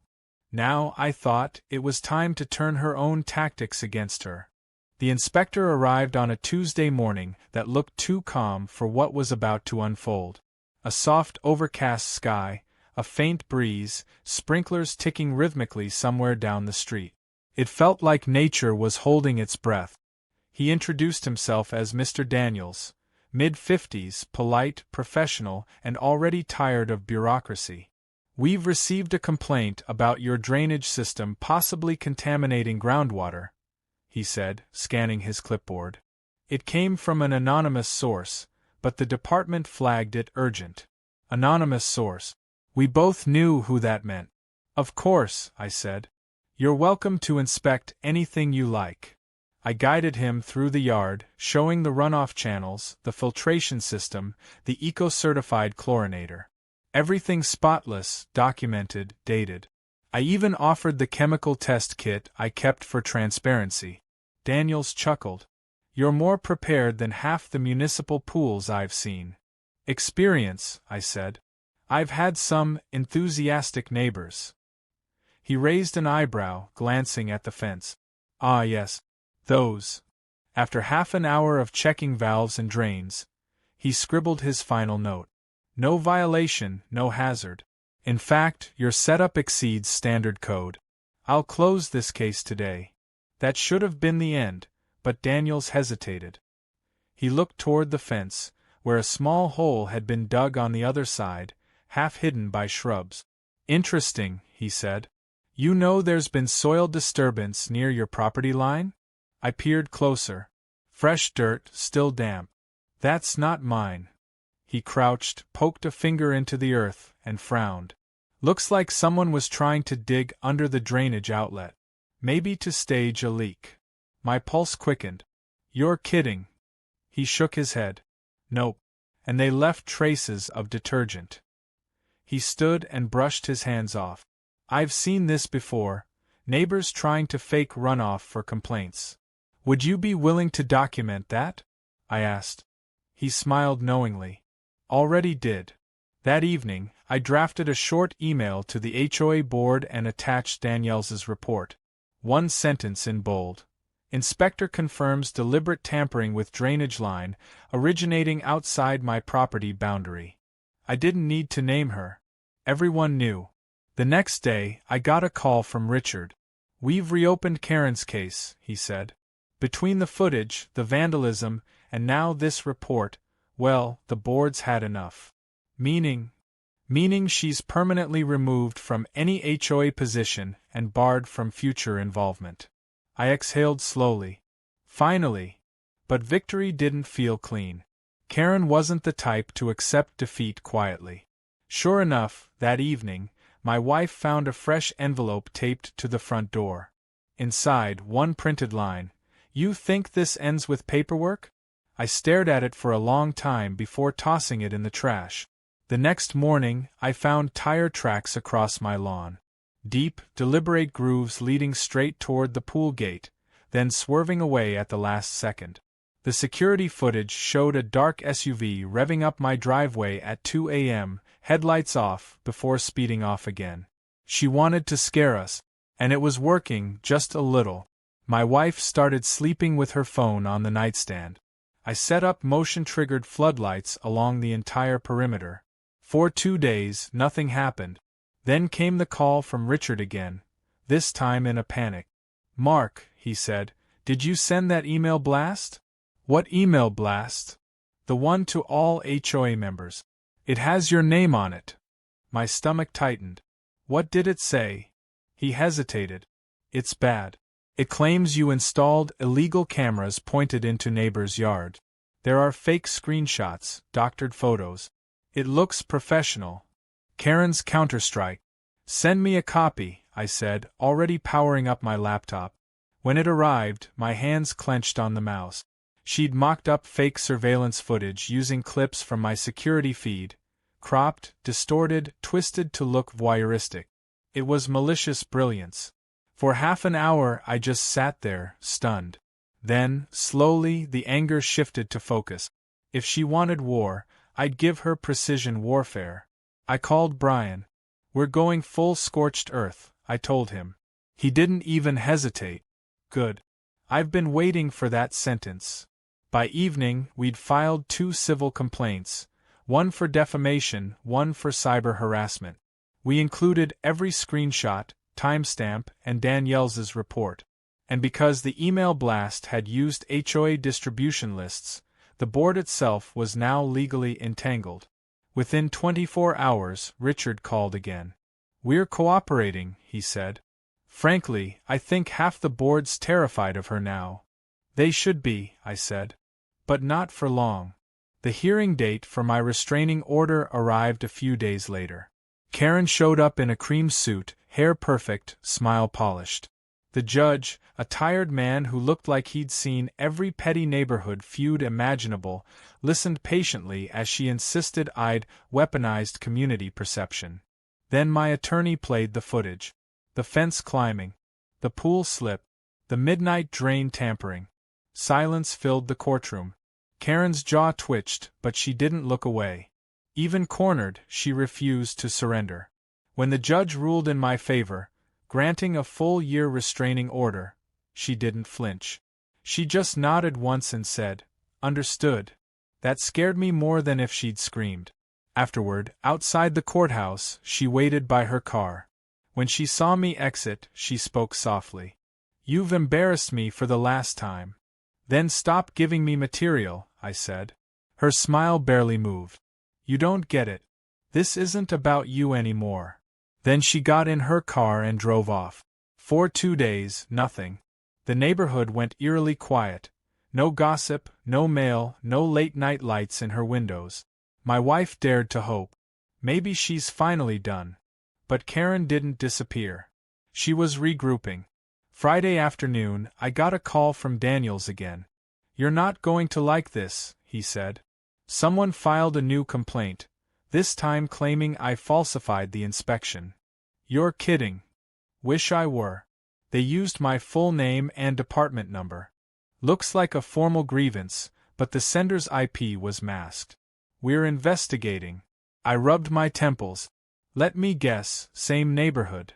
Now, I thought, it was time to turn her own tactics against her. The inspector arrived on a Tuesday morning that looked too calm for what was about to unfold. A soft, overcast sky, a faint breeze, sprinklers ticking rhythmically somewhere down the street. It felt like nature was holding its breath. He introduced himself as Mr. Daniels, mid-50s, polite, professional, and already tired of bureaucracy. We've received a complaint about your drainage system possibly contaminating groundwater, he said, scanning his clipboard. It came from an anonymous source, but the department flagged it urgent. Anonymous source. We both knew who that meant. Of course, I said. You're welcome to inspect anything you like. I guided him through the yard, showing the runoff channels, the filtration system, the eco-certified chlorinator. Everything spotless, documented, dated. I even offered the chemical test kit I kept for transparency. Daniels chuckled. You're more prepared than half the municipal pools I've seen. Experience, I said. I've had some enthusiastic neighbors. He raised an eyebrow, glancing at the fence. Ah yes, those. After half an hour of checking valves and drains, he scribbled his final note. No violation, no hazard. In fact, your setup exceeds standard code. I'll close this case today. That should have been the end, but Daniels hesitated. He looked toward the fence, where a small hole had been dug on the other side, half hidden by shrubs. Interesting, he said. You know there's been soil disturbance near your property line? I peered closer. Fresh dirt, still damp. That's not mine. He crouched, poked a finger into the earth, and frowned. Looks like someone was trying to dig under the drainage outlet. Maybe to stage a leak. My pulse quickened. You're kidding. He shook his head. Nope. And they left traces of detergent. He stood and brushed his hands off. I've seen this before, neighbors trying to fake runoff for complaints. Would you be willing to document that? I asked. He smiled knowingly. Already did. That evening, I drafted a short email to the HOA board and attached Danielle's report. One sentence in bold. Inspector confirms deliberate tampering with drainage line originating outside my property boundary. I didn't need to name her. Everyone knew. The next day, I got a call from Richard. "We've reopened Karen's case," he said. "Between the footage, the vandalism, and now this report, well, the board's had enough." Meaning she's permanently removed from any HOA position and barred from future involvement. I exhaled slowly. Finally. But victory didn't feel clean. Karen wasn't the type to accept defeat quietly. Sure enough, that evening, my wife found a fresh envelope taped to the front door. Inside, one printed line, "You think this ends with paperwork?" I stared at it for a long time before tossing it in the trash. The next morning, I found tire tracks across my lawn. Deep, deliberate grooves leading straight toward the pool gate, then swerving away at the last second. The security footage showed a dark SUV revving up my driveway at 2 a.m., headlights off, before speeding off again. She wanted to scare us, and it was working, just a little. My wife started sleeping with her phone on the nightstand. I set up motion-triggered floodlights along the entire perimeter. For 2 days, nothing happened. Then came the call from Richard again, this time in a panic. "Mark," he said, "did you send that email blast?" "What email blast?" "The one to all HOA members. It has your name on it." My stomach tightened. "What did it say?" He hesitated. "It's bad. It claims you installed illegal cameras pointed into neighbors' yard. There are fake screenshots, doctored photos. It looks professional. Karen's counterstrike." "Send me a copy," I said, already powering up my laptop. When it arrived, my hands clenched on the mouse. She'd mocked up fake surveillance footage using clips from my security feed, cropped, distorted, twisted to look voyeuristic. It was malicious brilliance. For half an hour I just sat there, stunned. Then, slowly, the anger shifted to focus. If she wanted war, I'd give her precision warfare. I called Brian. "We're going full scorched earth," I told him. He didn't even hesitate. Good. I've been waiting for that sentence. By evening, we'd filed 2 civil complaints, one for defamation, one for cyber harassment. We included every screenshot, timestamp, and Danielle's report. And because the email blast had used HOA distribution lists, the board itself was now legally entangled. Within 24 hours, Richard called again. "We're cooperating," he said. "Frankly, I think half the board's terrified of her now." "They should be," I said. But not for long. The hearing date for my restraining order arrived a few days later. Karen showed up in a cream suit, hair perfect, smile polished. The judge, a tired man who looked like he'd seen every petty neighborhood feud imaginable, listened patiently as she insisted I'd weaponized community perception. Then my attorney played the footage. The fence climbing. The pool slip. The midnight drain tampering. Silence filled the courtroom. Karen's jaw twitched, but she didn't look away. Even cornered, she refused to surrender. When the judge ruled in my favor, granting a full-year restraining order, she didn't flinch. She just nodded once and said, "Understood." That scared me more than if she'd screamed. Afterward, outside the courthouse, she waited by her car. When she saw me exit, she spoke softly. "You've embarrassed me for the last time." "Then stop giving me material," I said. Her smile barely moved. "You don't get it. This isn't about you anymore." Then she got in her car and drove off. For 2 days, nothing. The neighborhood went eerily quiet. No gossip, no mail, no late-night lights in her windows. My wife dared to hope. Maybe she's finally done. But Karen didn't disappear. She was regrouping. Friday afternoon, I got a call from Daniels again. "You're not going to like this," he said. "Someone filed a new complaint, this time claiming I falsified the inspection." "You're kidding." "Wish I were." They used my full name and department number. Looks like a formal grievance, but the sender's IP was masked. "We're investigating." I rubbed my temples. Let me guess, same neighborhood.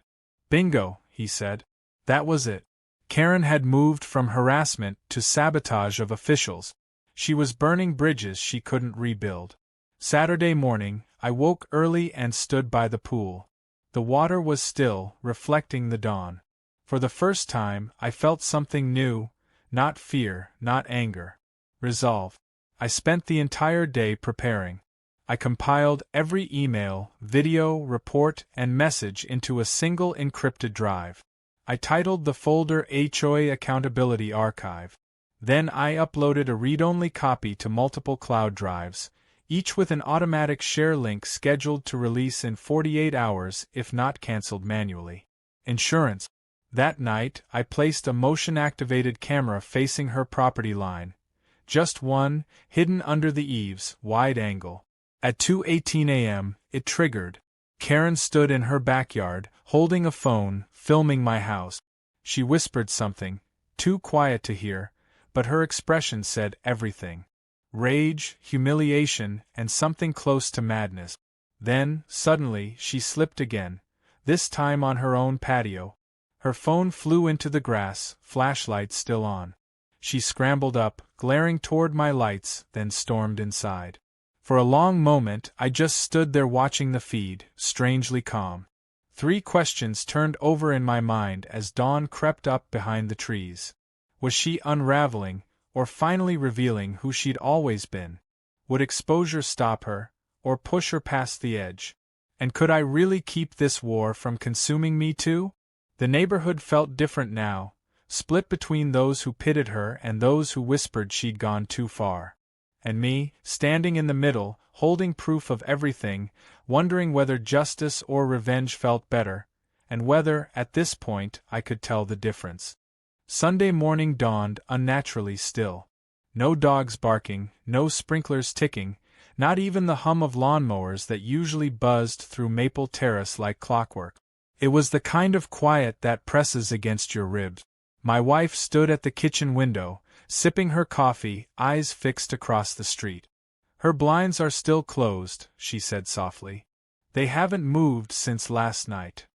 Bingo, he said. That was it. Karen had moved from harassment to sabotage of officials. She was burning bridges she couldn't rebuild. Saturday morning, I woke early and stood by the pool. The water was still, reflecting the dawn. For the first time, I felt something new, not fear, not anger. Resolve. I spent the entire day preparing. I compiled every email, video, report, and message into a single encrypted drive. I titled the folder HOA Accountability Archive. Then I uploaded a read-only copy to multiple cloud drives, each with an automatic share link scheduled to release in 48 hours if not cancelled manually. Insurance. That night, I placed a motion-activated camera facing her property line. Just one, hidden under the eaves, wide angle. At 2:18 a.m., it triggered. Karen stood in her backyard, holding a phone, filming my house. She whispered something, too quiet to hear, but her expression said everything. Rage, humiliation, and something close to madness. Then, suddenly, she slipped again, this time on her own patio. Her phone flew into the grass, flashlight still on. She scrambled up, glaring toward my lights, then stormed inside. For a long moment, I just stood there watching the feed, strangely calm. 3 questions turned over in my mind as dawn crept up behind the trees. Was she unraveling, or finally revealing who she'd always been? Would exposure stop her, or push her past the edge? And could I really keep this war from consuming me too? The neighborhood felt different now, split between those who pitied her and those who whispered she'd gone too far. And me, standing in the middle, holding proof of everything, wondering whether justice or revenge felt better, and whether, at this point, I could tell the difference. Sunday morning dawned unnaturally still. No dogs barking, no sprinklers ticking, not even the hum of lawnmowers that usually buzzed through Maple Terrace like clockwork. It was the kind of quiet that presses against your ribs. My wife stood at the kitchen window, sipping her coffee, eyes fixed across the street. Her blinds are still closed, she said softly. They haven't moved since last night.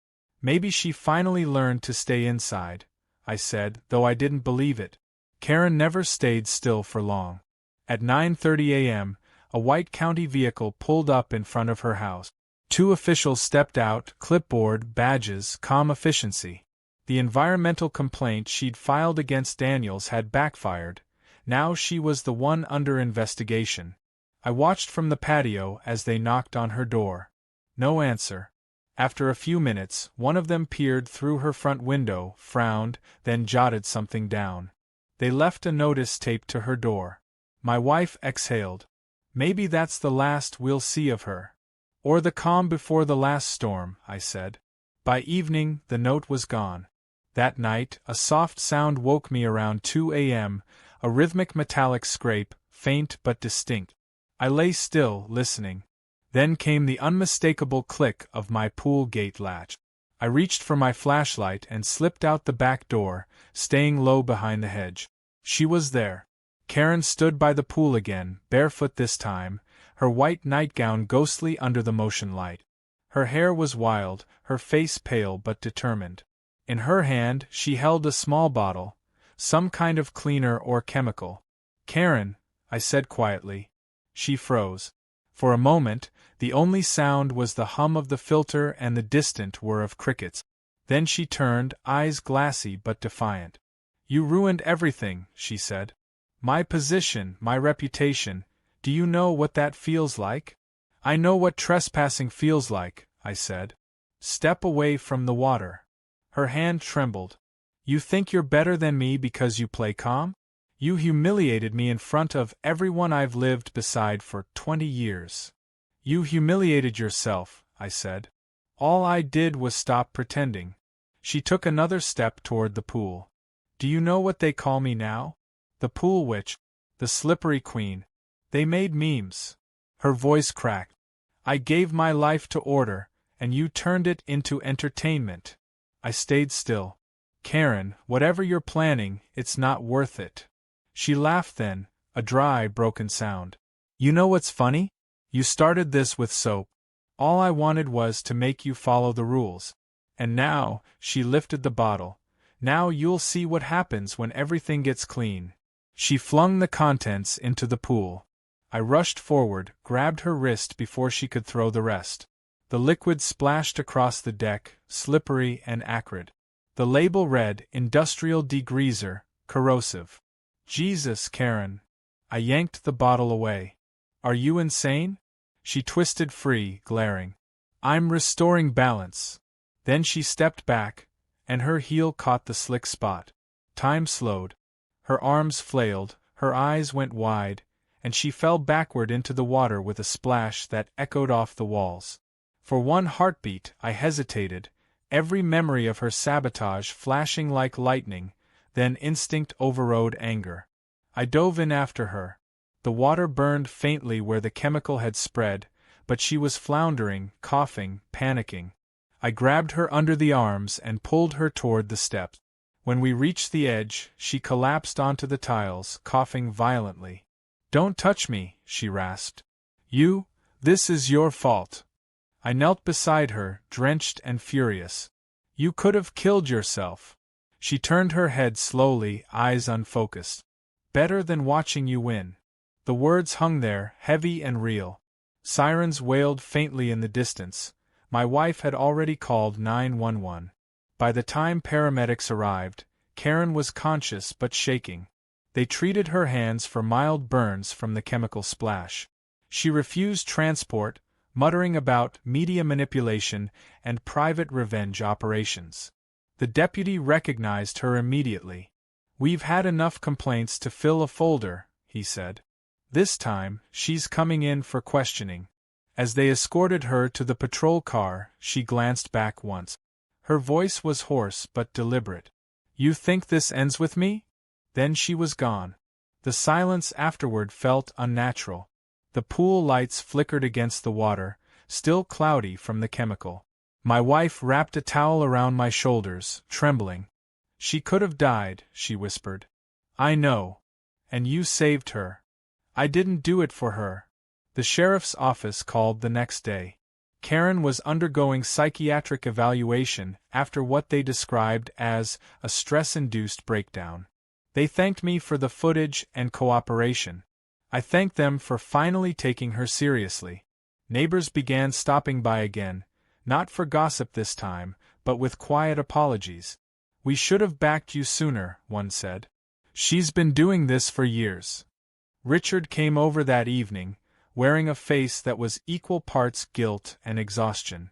Maybe she finally learned to stay inside, I said, though I didn't believe it. Karen never stayed still for long. At 9:30 a.m., a white county vehicle pulled up in front of her house. 2 officials stepped out, clipboard, badges, calm efficiency. The environmental complaint she'd filed against Daniels had backfired. Now she was the one under investigation. I watched from the patio as they knocked on her door. No answer. After a few minutes, one of them peered through her front window, frowned, then jotted something down. They left a notice taped to her door. My wife exhaled. Maybe that's the last we'll see of her. Or the calm before the last storm, I said. By evening, the note was gone. That night, a soft sound woke me around 2 a.m., a rhythmic metallic scrape, faint but distinct. I lay still, listening. Then came the unmistakable click of my pool gate latch. I reached for my flashlight and slipped out the back door, staying low behind the hedge. She was there. Karen stood by the pool again, barefoot this time, her white nightgown ghostly under the motion light. Her hair was wild, her face pale but determined. In her hand, she held a small bottle, some kind of cleaner or chemical. "Karen," I said quietly. She froze. For a moment, the only sound was the hum of the filter and the distant whir of crickets. Then she turned, eyes glassy but defiant. "You ruined everything," she said. "My position, my reputation. Do you know what that feels like?" "I know what trespassing feels like," I said. "Step away from the water." Her hand trembled. "You think you're better than me because you play calm? You humiliated me in front of everyone I've lived beside for 20 years. You humiliated yourself," I said. "All I did was stop pretending." She took another step toward the pool. "Do you know what they call me now? The pool witch. The slippery queen. They made memes." Her voice cracked. "I gave my life to order, and you turned it into entertainment." I stayed still. "Karen, whatever you're planning, it's not worth it." She laughed then, a dry, broken sound. "You know what's funny? You started this with soap. All I wanted was to make you follow the rules. And now," she lifted the bottle, "now you'll see what happens when everything gets clean." She flung the contents into the pool. I rushed forward, grabbed her wrist before she could throw the rest. The liquid splashed across the deck, slippery and acrid. The label read, "Industrial Degreaser, Corrosive." "Jesus, Karen." I yanked the bottle away. "Are you insane?" She twisted free, glaring. "I'm restoring balance." Then she stepped back, and her heel caught the slick spot. Time slowed. Her arms flailed, her eyes went wide, and she fell backward into the water with a splash that echoed off the walls. For one heartbeat, I hesitated, every memory of her sabotage flashing like lightning, then instinct overrode anger. I dove in after her. The water burned faintly where the chemical had spread, but she was floundering, coughing, panicking. I grabbed her under the arms and pulled her toward the steps. When we reached the edge, she collapsed onto the tiles, coughing violently. "Don't touch me," she rasped. This is your fault." I knelt beside her, drenched and furious. "You could have killed yourself." She turned her head slowly, eyes unfocused. "Better than watching you win." The words hung there, heavy and real. Sirens wailed faintly in the distance. My wife had already called 911. By the time paramedics arrived, Karen was conscious but shaking. They treated her hands for mild burns from the chemical splash. She refused transport, muttering about media manipulation and private revenge operations. The deputy recognized her immediately. "We've had enough complaints to fill a folder," he said. "This time, she's coming in for questioning." As they escorted her to the patrol car, she glanced back once. Her voice was hoarse but deliberate. "You think this ends with me?" Then she was gone. The silence afterward felt unnatural. The pool lights flickered against the water, still cloudy from the chemical. My wife wrapped a towel around my shoulders, trembling. "She could have died," she whispered. "I know. And you saved her." "I didn't do it for her." The sheriff's office called the next day. Karen was undergoing psychiatric evaluation after what they described as a stress-induced breakdown. They thanked me for the footage and cooperation. I thanked them for finally taking her seriously. Neighbors began stopping by again, not for gossip this time, but with quiet apologies. "We should have backed you sooner," one said. "She's been doing this for years." Richard came over that evening, wearing a face that was equal parts guilt and exhaustion.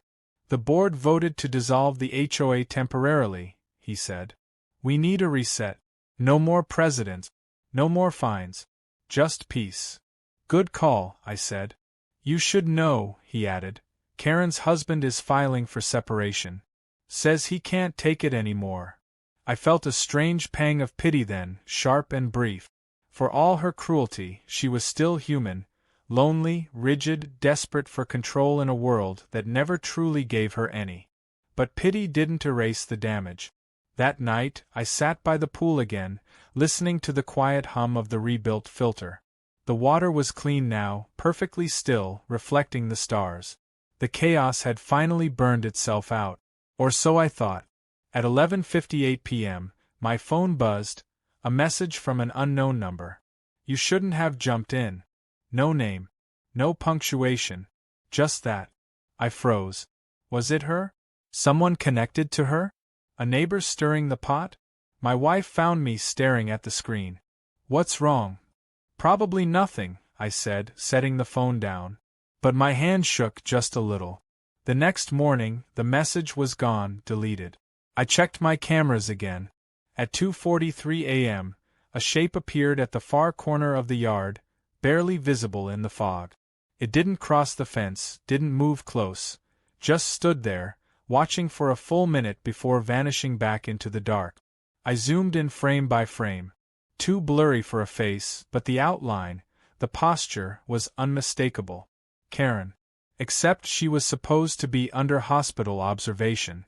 "The board voted to dissolve the HOA temporarily," he said. "We need a reset. No more presidents. No more fines. Just peace." "Good call," I said. "You should know," he added. "Karen's husband is filing for separation. Says he can't take it anymore." I felt a strange pang of pity then, sharp and brief. For all her cruelty, she was still human, lonely, rigid, desperate for control in a world that never truly gave her any. But pity didn't erase the damage. That night, I sat by the pool again, listening to the quiet hum of the rebuilt filter. The water was clean now, perfectly still, reflecting the stars. The chaos had finally burned itself out. Or so I thought. At 11:58 p.m., my phone buzzed, a message from an unknown number. "You shouldn't have jumped in." No name. No punctuation. Just that. I froze. Was it her? Someone connected to her? A neighbor stirring the pot? My wife found me staring at the screen. "What's wrong?" "Probably nothing," I said, setting the phone down. But my hand shook just a little. The next morning, the message was gone, deleted. I checked my cameras again. At 2:43 a.m., a shape appeared at the far corner of the yard, barely visible in the fog. It didn't cross the fence, didn't move close, just stood there, watching for a full minute before vanishing back into the dark. I zoomed in frame by frame. Too blurry for a face, but the outline, the posture, was unmistakable. Karen. Except she was supposed to be under hospital observation.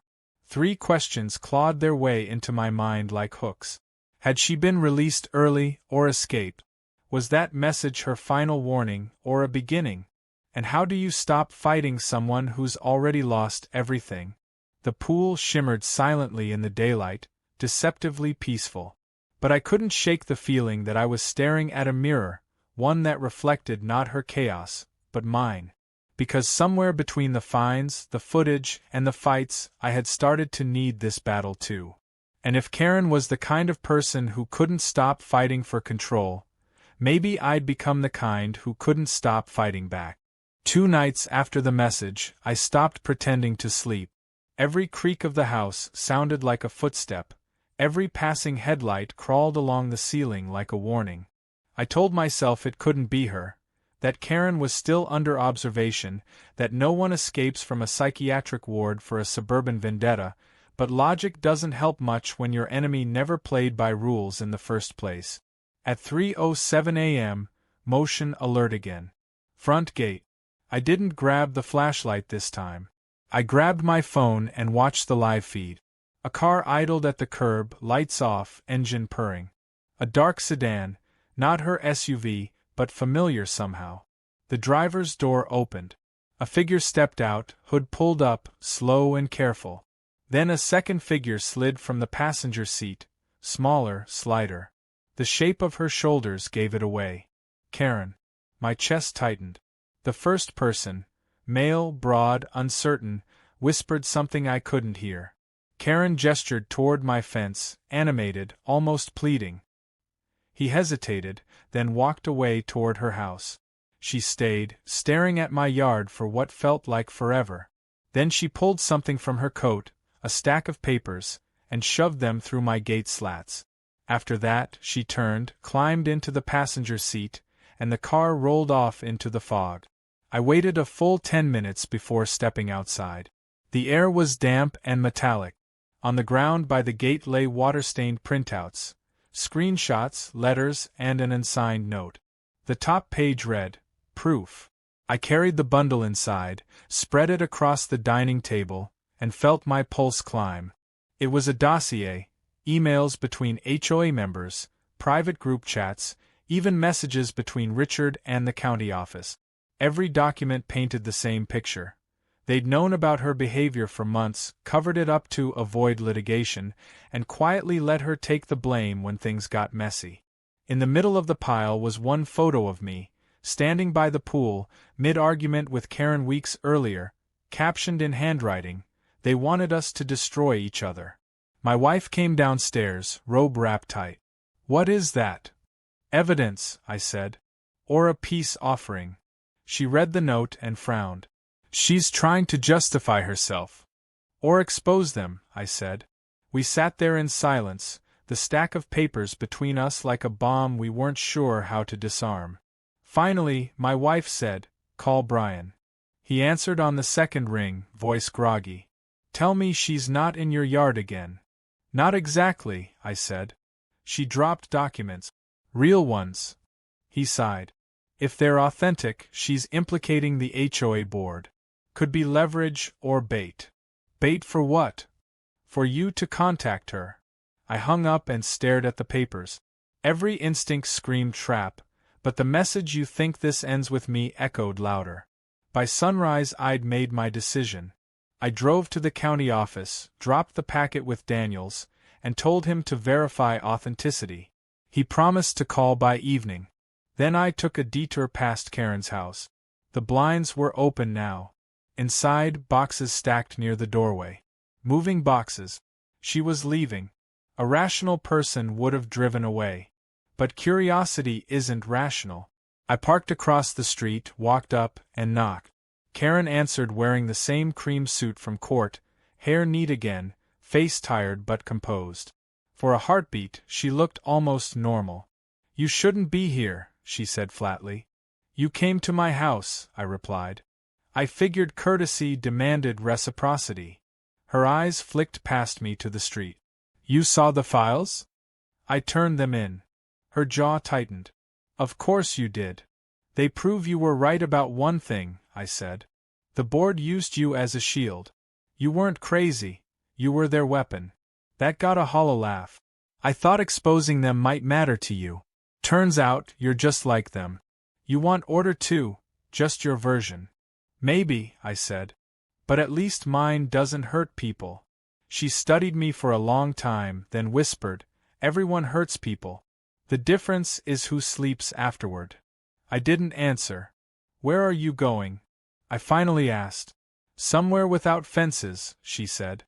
3 questions clawed their way into my mind like hooks. Had she been released early, or escaped? Was that message her final warning, or a beginning? And how do you stop fighting someone who's already lost everything? The pool shimmered silently in the daylight, deceptively peaceful. But I couldn't shake the feeling that I was staring at a mirror, one that reflected not her chaos, but mine. Because somewhere between the fines, the footage, and the fights, I had started to need this battle too. And if Karen was the kind of person who couldn't stop fighting for control, maybe I'd become the kind who couldn't stop fighting back. 2 nights after the message, I stopped pretending to sleep. Every creak of the house sounded like a footstep. Every passing headlight crawled along the ceiling like a warning. I told myself it couldn't be her, that Karen was still under observation, that no one escapes from a psychiatric ward for a suburban vendetta, but logic doesn't help much when your enemy never played by rules in the first place. At 3:07 a.m., motion alert again. Front gate. I didn't grab the flashlight this time. I grabbed my phone and watched the live feed. A car idled at the curb, lights off, engine purring. A dark sedan, not her SUV, but familiar somehow. The driver's door opened. A figure stepped out, hood pulled up, slow and careful. Then a second figure slid from the passenger seat, smaller, slighter. The shape of her shoulders gave it away. Karen. My chest tightened. The first person, male, broad, uncertain, whispered something I couldn't hear. Karen gestured toward my fence, animated, almost pleading. He hesitated, then walked away toward her house. She stayed, staring at my yard for what felt like forever. Then she pulled something from her coat, a stack of papers, and shoved them through my gate slats. After that, she turned, climbed into the passenger seat, and the car rolled off into the fog. I waited a full 10 minutes before stepping outside. The air was damp and metallic. On the ground by the gate lay water-stained printouts, screenshots, letters, and an unsigned note. The top page read, "Proof." I carried the bundle inside, spread it across the dining table, and felt my pulse climb. It was a dossier, emails between HOA members, private group chats, even messages between Richard and the county office. Every document painted the same picture. They'd known about her behavior for months, covered it up to avoid litigation, and quietly let her take the blame when things got messy. In the middle of the pile was one photo of me, standing by the pool, mid-argument with Karen weeks earlier, captioned in handwriting, "They wanted us to destroy each other." My wife came downstairs, robe wrapped tight. "What is that?" "Evidence," I said. "Or a peace offering." She read the note and frowned. "She's trying to justify herself." "Or expose them," I said. We sat there in silence, the stack of papers between us like a bomb we weren't sure how to disarm. Finally, my wife said, "Call Brian." He answered on the second ring, voice groggy. "Tell me she's not in your yard again." "Not exactly," I said. "She dropped documents. Real ones." He sighed. "If they're authentic, she's implicating the HOA board. Could be leverage or bait." "Bait for what?" "For you to contact her." I hung up and stared at the papers. Every instinct screamed trap, but the message "you think this ends with me" echoed louder. By sunrise I'd made my decision. I drove to the county office, dropped the packet with Daniels, and told him to verify authenticity. He promised to call by evening. Then I took a detour past Karen's house. The blinds were open now. Inside, boxes stacked near the doorway. Moving boxes. She was leaving. A rational person would have driven away. But curiosity isn't rational. I parked across the street, walked up, and knocked. Karen answered wearing the same cream suit from court, hair neat again, face tired but composed. For a heartbeat, she looked almost normal. "You shouldn't be here," she said flatly. "You came to my house," I replied. I figured courtesy demanded reciprocity. Her eyes flicked past me to the street. "You saw the files?" "I turned them in." Her jaw tightened. "Of course you did. They prove you were right about one thing," I said. "The board used you as a shield. You weren't crazy, you were their weapon." That got a hollow laugh. "I thought exposing them might matter to you. Turns out, you're just like them. You want order too, Just your version. Maybe, I said. But at least mine doesn't hurt people. She studied me for a long time, then whispered, everyone hurts people. The difference is who sleeps afterward. I didn't answer. Where are you going? I finally asked. Somewhere without fences, she said.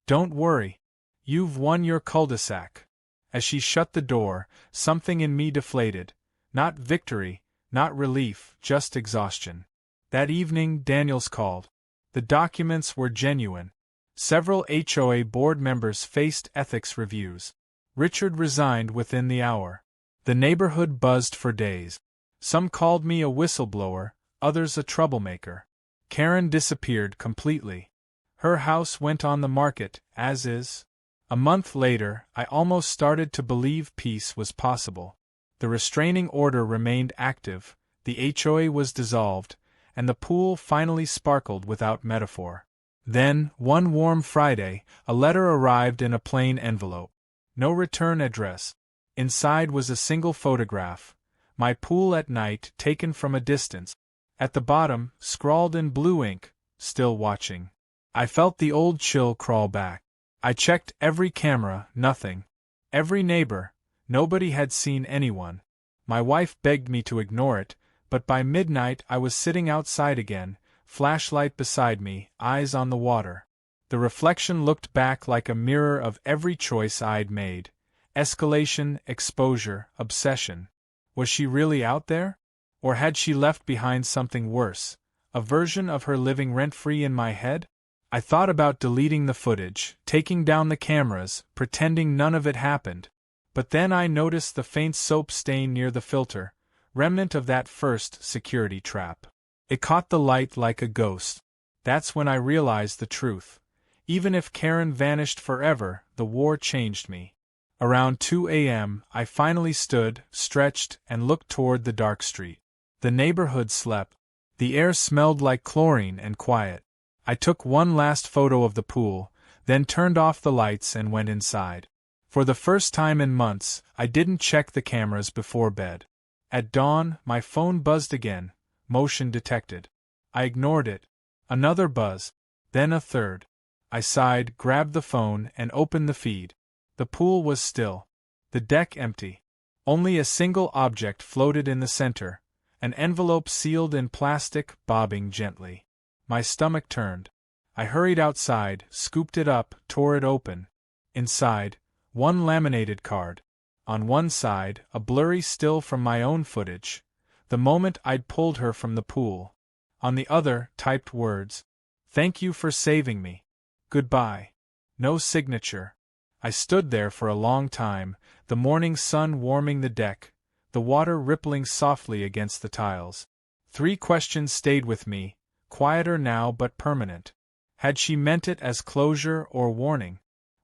Don't worry. You've won your cul-de-sac. As she shut the door, something in me deflated. Not victory, not relief, just exhaustion. That evening, Daniels called. The documents were genuine. Several HOA board members faced ethics reviews. Richard resigned within the hour. The neighborhood buzzed for days. Some called me a whistleblower, others a troublemaker. Karen disappeared completely. Her house went on the market, as is. A month later, I almost started to believe peace was possible. The restraining order remained active, the HOA was dissolved, and the pool finally sparkled without metaphor. Then, one warm Friday, a letter arrived in a plain envelope. No return address. Inside was a single photograph. My pool at night, taken from a distance. At the bottom, scrawled in blue ink, still watching. I felt the old chill crawl back. I checked every camera, nothing. Every neighbor, nobody had seen anyone. My wife begged me to ignore it, but by midnight I was sitting outside again, flashlight beside me, eyes on the water. The reflection looked back like a mirror of every choice I'd made. Escalation, exposure, obsession. Was she really out there? Or had she left behind something worse, a version of her living rent-free in my head? I thought about deleting the footage, taking down the cameras, pretending none of it happened. But then I noticed the faint soap stain near the filter, remnant of that first security trap. It caught the light like a ghost. That's when I realized the truth. Even if Karen vanished forever, the war changed me. Around 2 a.m., I finally stood, stretched, and looked toward the dark street. The neighborhood slept. The air smelled like chlorine and quiet. I took one last photo of the pool, then turned off the lights and went inside. For the first time in months, I didn't check the cameras before bed. At dawn, my phone buzzed again, motion detected. I ignored it. Another buzz, then a third. I sighed, grabbed the phone, and opened the feed. The pool was still. The deck empty. Only a single object floated in the center, an envelope sealed in plastic, bobbing gently. My stomach turned. I hurried outside, scooped it up, tore it open. Inside, one laminated card. On one side, a blurry still from my own footage, the moment I'd pulled her from the pool. On the other, typed words. Thank you for saving me. Goodbye. No signature. I stood there for a long time, the morning sun warming the deck, the water rippling softly against the tiles. 3 questions stayed with me, quieter now but permanent. Had she meant it as closure or warning?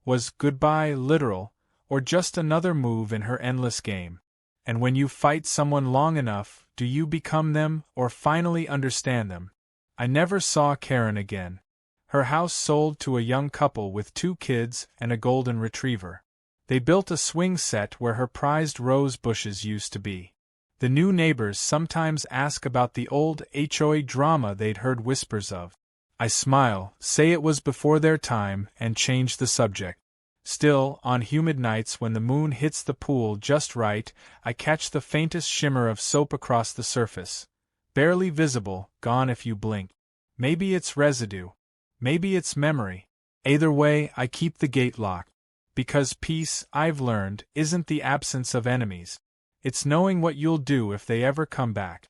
Was goodbye literal, or just another move in her endless game? And when you fight someone long enough, do you become them or finally understand them? I never saw Karen again. Her house sold to a young couple with 2 kids and a golden retriever. They built a swing set where her prized rose bushes used to be. The new neighbors sometimes ask about the old HOA drama they'd heard whispers of. I smile, say it was before their time, and change the subject. Still, on humid nights when the moon hits the pool just right, I catch the faintest shimmer of soap across the surface. Barely visible, gone if you blink. Maybe it's residue. Maybe it's memory. Either way, I keep the gate locked. Because peace, I've learned, isn't the absence of enemies. It's knowing what you'll do if they ever come back.